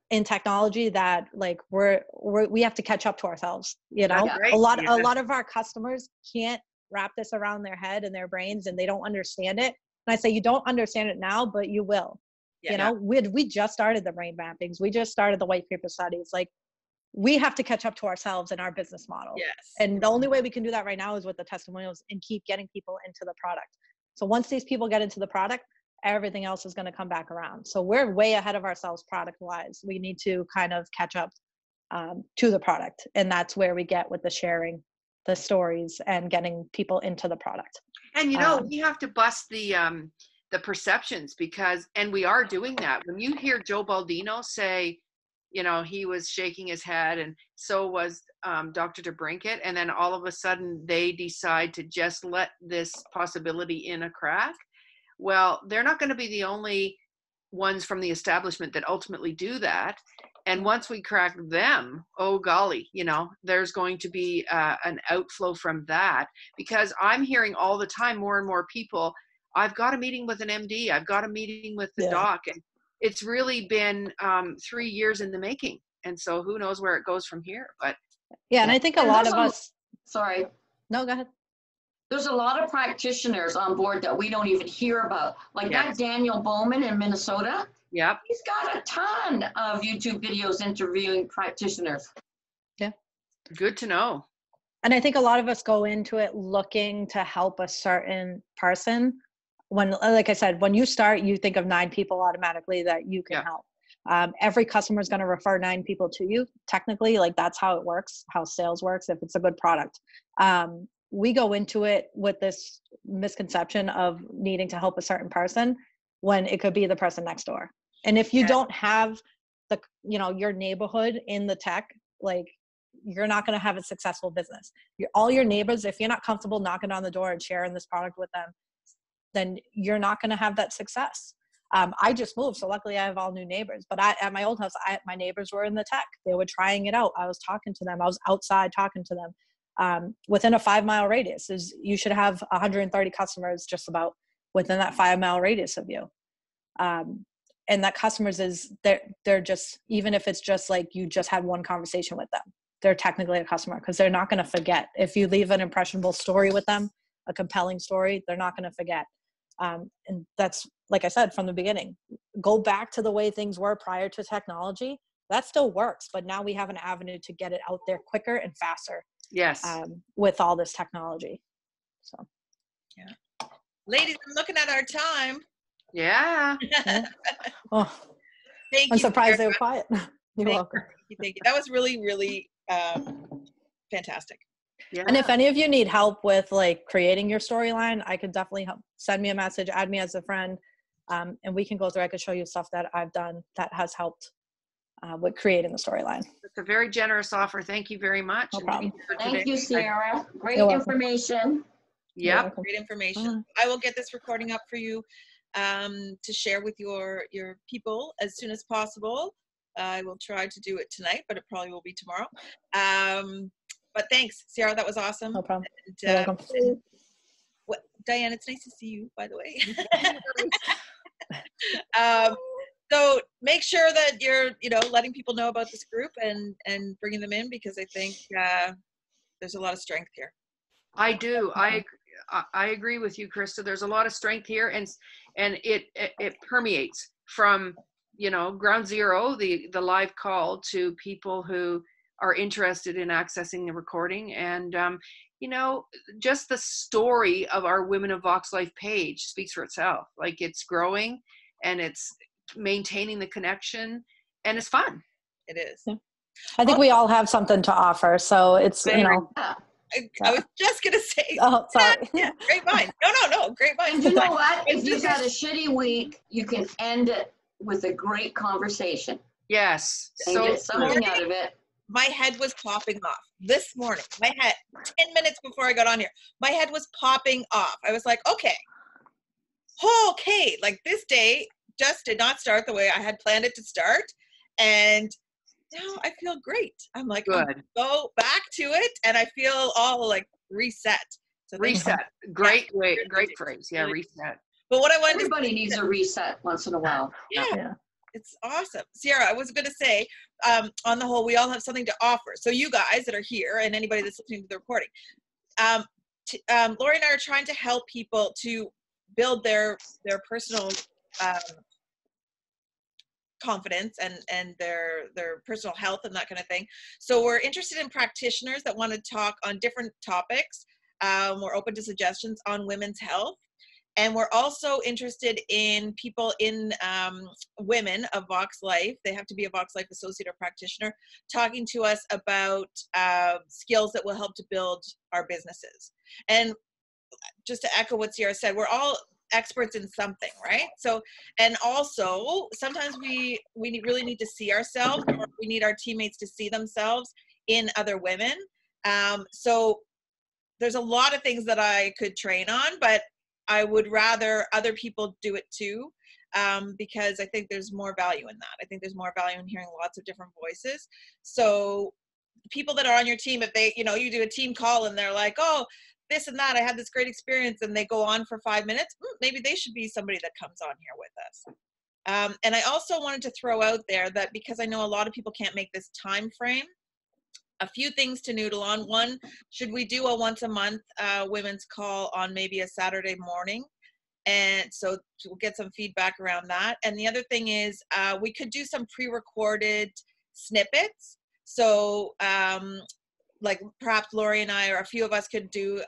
in technology that like we have to catch up to ourselves. A lot of our customers can't wrap this around their head and their brains, and they don't understand it. And I say, you don't understand it now, but you will. We just started the brain mappings. We just started the white paper studies. Like, we have to catch up to ourselves in our business model. Yes. And the only way we can do that right now is with the testimonials and keep getting people into the product. So once these people get into the product, everything else is going to come back around. So we're way ahead of ourselves product wise. We need to kind of catch up to the product. And that's where we get with the sharing the stories and getting people into the product. And we have to bust the perceptions and we are doing that. When you hear Joe Baldino say, he was shaking his head, and so was Dr. DeBrinket, and then all of a sudden they decide to just let this possibility in a crack. Well, they're not going to be the only ones from the establishment that ultimately do that. And once we crack them, oh golly, there's going to be an outflow from that, because I'm hearing all the time more and more people, I've got a meeting with an MD, I've got a meeting with the doc, and it's really been 3 years in the making. And so who knows where it goes from here. But and I think a lot of us. Sorry. No, go ahead. There's a lot of practitioners on board that we don't even hear about. Like that Daniel Bowman in Minnesota. Yep. He's got a ton of YouTube videos interviewing practitioners. Yeah. Good to know. And I think a lot of us go into it looking to help a certain person. When, like I said, when you start, you think of 9 people automatically that you can help. Every customer is going to refer 9 people to you. Technically, like that's how it works, how sales works, if it's a good product. We go into it with this misconception of needing to help a certain person when it could be the person next door. And if you don't have the, your neighborhood in the tech, like you're not going to have a successful business. All your neighbors, if you're not comfortable knocking on the door and sharing this product with them, then you're not going to have that success. I just moved, so luckily I have all new neighbors. But at my old house, my neighbors were in the tech. They were trying it out. I was talking to them. I was outside talking to them. Within a 5-mile radius, you should have 130 customers just about within that 5-mile radius of you. And that customers they're just, even if it's just like you just had one conversation with them, they're technically a customer because they're not going to forget. If you leave an impressionable story with them, a compelling story, they're not going to forget. And that's, like I said, from the beginning, go back to the way things were prior to technology. That still works, but now we have an avenue to get it out there quicker and faster. Yes. With all this technology. So, yeah. Ladies, I'm looking at our time. Yeah. Oh, Thank I'm you, surprised they Sarah. were quiet. You're welcome. Thank you. That was really, really fantastic. Yeah. And if any of you need help with like creating your storyline, I could definitely help. Send me a message, add me as a friend, and we can go through. I could show you stuff that I've done that has helped with creating the storyline. It's a very generous offer. Thank you very much. No problem. Thank you, Sierra. Great You're welcome. information. Yep. Great information. I will get this recording up for you to share with your people as soon as possible. I will try to do it tonight, but it probably will be tomorrow. But thanks, Sierra. That was awesome. No problem. And, You're welcome. Diane, it's nice to see you, by the way. So make sure that you're, letting people know about this group and bringing them in, because I think there's a lot of strength here. I do. I agree with you, Krista. There's a lot of strength here, and it permeates from ground zero, the live call, to people who are interested in accessing the recording, and just the story of our Women of Vox Life page speaks for itself. Like, it's growing and it's maintaining the connection, and it's fun. It is. Yeah. I think we all have something to offer, so it's I was just gonna say. Oh, sorry. Yeah, great mind. No, great mind. And you know what? If you've had a shitty week, you can end it with a great conversation. Yes. And get something out of it. My head was popping off this morning. My head, 10 minutes before I got on here, my head was popping off. I was like, okay, like this day just did not start the way I had planned it to start. And now I feel great. I'm like, good. Go back to it. And I feel all like reset. So reset. Great phrase. Yeah, reset. But what I wanted Everybody needs a reset once in a while. Yeah. It's awesome. Sierra, I was going to say, on the whole, we all have something to offer. So you guys that are here and anybody that's listening to the recording, Lori and I are trying to help people to build their personal confidence and their personal health and that kind of thing. So we're interested in practitioners that want to talk on different topics. We're open to suggestions on women's health. And we're also interested in people in Women of Vox Life. They have to be a Vox Life associate or practitioner, talking to us about skills that will help to build our businesses. And just to echo what Sierra said, we're all experts in something, right? So, and also sometimes we really need to see ourselves, or we need our teammates to see themselves in other women. So there's a lot of things that I could train on, but I would rather other people do it too, because I think there's more value in that. I think there's more value in hearing lots of different voices. So people that are on your team, if they, you do a team call and they're like, oh, this and that, I had this great experience, and they go on for 5 minutes, maybe they should be somebody that comes on here with us. And I also wanted to throw out there that, because I know a lot of people can't make this time frame, a few things to noodle on. One, should we do a once a month women's call on maybe a Saturday morning? And so we'll get some feedback around that. And the other thing is we could do some pre-recorded snippets. So like perhaps Lori and I, or a few of us, could do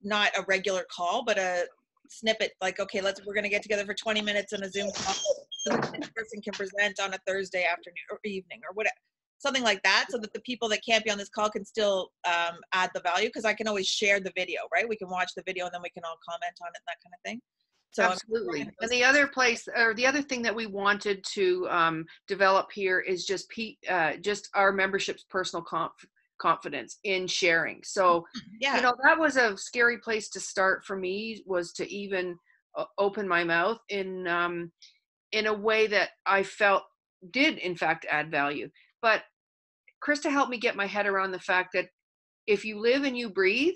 not a regular call, but a snippet, like, okay, we're going to get together for 20 minutes on a Zoom call so that this person can present on a Thursday afternoon or evening or whatever, something like that, so that the people that can't be on this call can still add the value, because I can always share the video, right? We can watch the video and then we can all comment on it and that kind of thing. So absolutely. And the other place, or the other thing that we wanted to develop here is just our membership's personal confidence in sharing. So, yeah, you know, that was a scary place to start for me, was to even open my mouth in a way that I felt did in fact add value. But Krista helped me get my head around the fact that if you live and you breathe,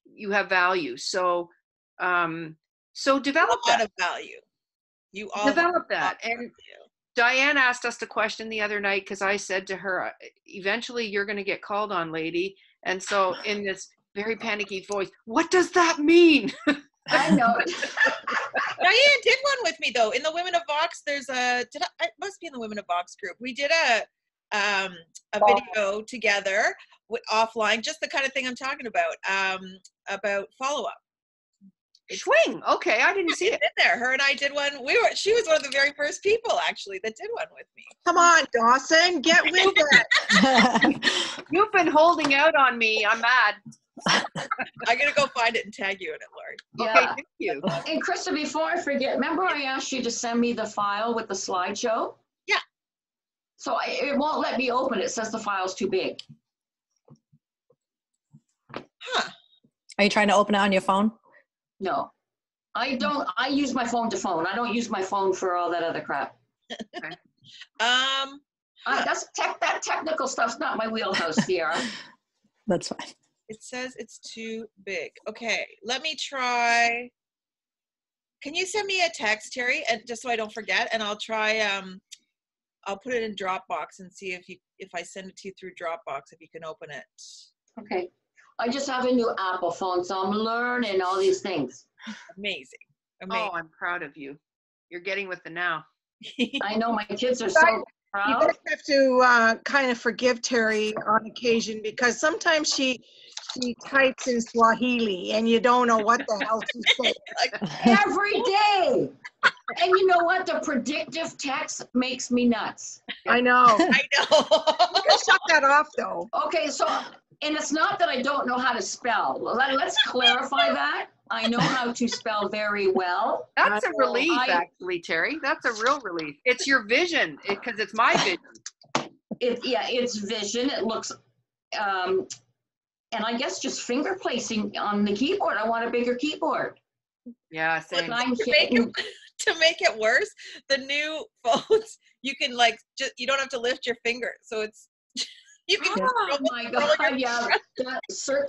you have value. So develop a lot that. of value. You all Develop that. And value. Diane asked us the question the other night, because I said to her, eventually you're going to get called on, lady. And so in this very panicky voice, what does that mean? I know. Diane did one with me though. In the Women of Vox, there's it must be in the Women of Vox group. We did a video together offline, just the kind of thing I'm talking about follow-up. Swing. Okay, I didn't see it. In there. Her and I did one. She was one of the very first people actually that did one with me. Come on, Dawson, get with it. You've been holding out on me. I'm mad. I'm gonna go find it and tag you in it, Lori. Okay, Yeah. thank you. And Krista, before I forget, remember I asked you to send me the file with the slideshow? Yeah. So it won't let me open it. It says the file's too big. Huh. Are you trying to open it on your phone? No, I don't. I use my phone to phone. I don't use my phone for all that other crap. That technical stuff's not my wheelhouse, Sierra. That's fine. It says it's too big. Okay, let me try. Can you send me a text, Terry, and just so I don't forget, and I'll try. I'll put it in Dropbox and see if I send it to you through Dropbox, if you can open it. Okay. I just have a new Apple phone, so I'm learning all these things. Amazing. Oh, I'm proud of you. You're getting with the now. I know my kids are so You proud. guys have to kind of forgive Terry on occasion, because sometimes she types in Swahili and you don't know what the hell she's saying. Every day. And you know what? The predictive text makes me nuts. I know. I know. You can shut that off though. Okay, so, and it's not that I don't know how to spell. Let's clarify that. I know how to spell very well. That's a relief, actually, Terry. That's a real relief. It's your vision, because it's my vision. It's vision. It looks, and I guess just finger placing on the keyboard. I want a bigger keyboard. Yeah, same. To make it worse, the new phones, you can you don't have to lift your finger, so it's you can. Oh my God! Yeah,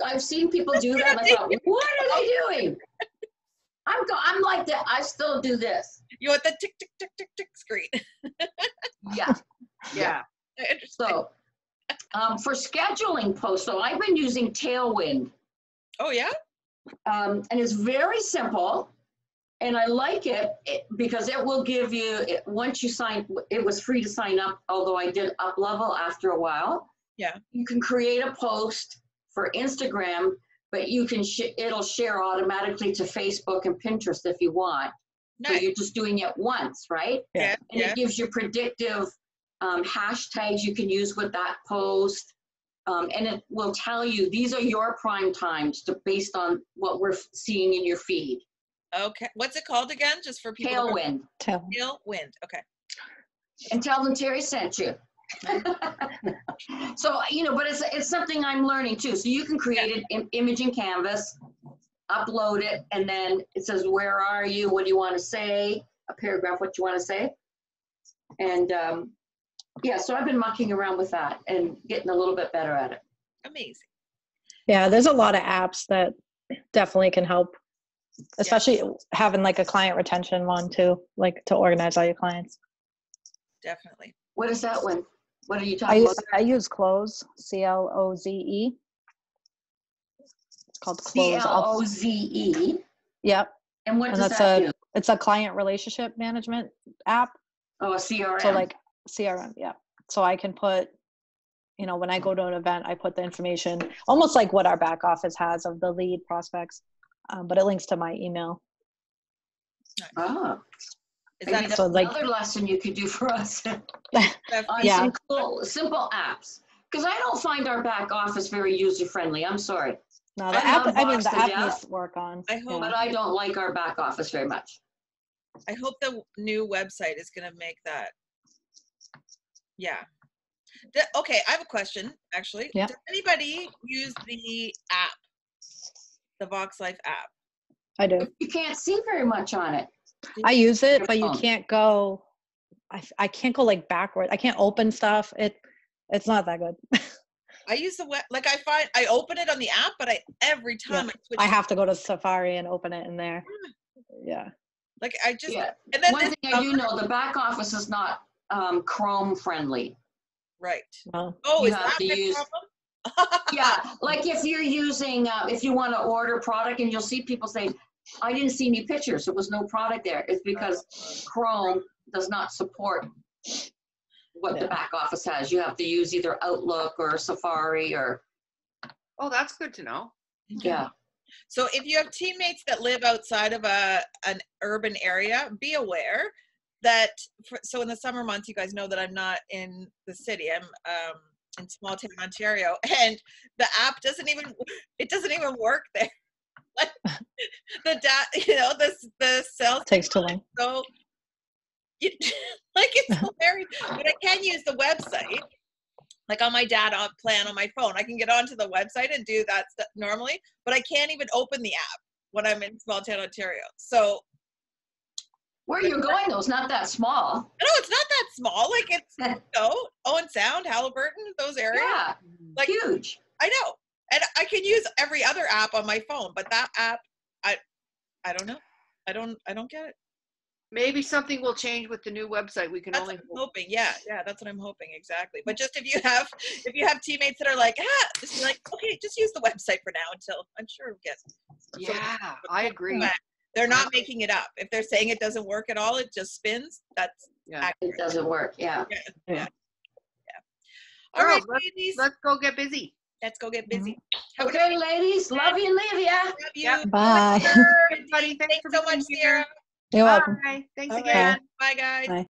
I've seen people do that, and I thought, what are they doing? I'm like that. I still do this. You want the tick tick tick tick tick screen? Yeah. Yeah. I understand. So, for scheduling posts, so I've been using Tailwind. Oh yeah. And it's very simple. And I like it because it will give you, once you sign, it was free to sign up, although I did up level after a while. Yeah. You can create a post for Instagram, but you can, it'll share automatically to Facebook and Pinterest if you want. Nice. So you're just doing it once, right? Yeah. And it gives you predictive hashtags you can use with that post. And it will tell you, these are your prime times based on what we're seeing in your feed. Okay. What's it called again? Just for people. Tailwind. Tailwind. Okay. And tell them Terry sent you. So, but it's something I'm learning too. So you can create an image in Canvas, upload it, and then it says, where are you? What do you want to say? A paragraph, what you want to say. And so I've been mucking around with that and getting a little bit better at it. Amazing. Yeah, there's a lot of apps that definitely can help, especially having like a client retention one too, like to organize all your clients. Definitely. What is that one? What are you talking about? I use Cloze, CLOZE. It's called Cloze. CLOZE. Yep. And what does that do? It's a client relationship management app. Oh, a CRM. So like CRM, yeah. So I can put, when I go to an event, I put the information, almost like what our back office has of the lead prospects, but it links to my email. Oh, Is maybe that that's So, like- another lesson you could do for us on Yeah. some cool, simple apps. Because I don't find our back office very user-friendly. I'm sorry. No, the I app, love I mean, Vox the to app death. needs to work on. I hope- But I don't like our back office very much. I hope the new website is going to make that. Yeah. Okay, I have a question, actually. Yeah. Does anybody use the app, the Vox Life app? I do. You can't see very much on it. I use it, Your but you phone. can't go, I can't go like backward. I can't open stuff. It's not that good. I use the web, like I open it on the app, but every time I switch, I have to go to Safari and open it in there. Yeah. like I just, Yeah. and then One this thing I do know, the back office is not Chrome friendly. right. No. Oh, You is have that to my use- problem? Yeah, like if you're using, if you want to order product and you'll see people say, I didn't see any pictures, there was no product there. It's because Chrome does not support what the Yeah. back office has. You have to use either Outlook or Safari or, Oh, that's good to know. yeah. So if you have teammates that live outside of an urban area, be aware that, so in the summer months, you guys know that I'm not in the city. I'm in small town Ontario, and the app doesn't even work there. Like the cell Takes too long. so like it's hilarious. But I can use the website. Like on my data plan on my phone, I can get onto the website and do that stuff normally, but I can't even open the app when I'm in small town Ontario. So Where you're going though, it's not that small. no, it's not that small. Like it's Owen Sound, Halliburton, those areas. Yeah, Like huge. I know, and I can use every other app on my phone, but that app, I don't know. I don't get it. Maybe something will change with the new website. We can That's only what I'm hoping. Yeah, that's what I'm hoping exactly. But just if you have teammates that are like, just be like, okay, just use the website for now until I'm sure it'll get. Yeah, I agree. But they're not making it up. If they're saying it doesn't work at all, it just spins. That's Yeah. accurate. It doesn't work, yeah. All right, Girls, ladies, Let's go get busy. let's go get busy. Have a good Okay, ladies, love you and leave ya. love you. Yep. Bye. Everybody, thanks Thanks for so being much, here. Sarah. You're welcome. Bye. Thanks All again. right. Bye, guys. Bye.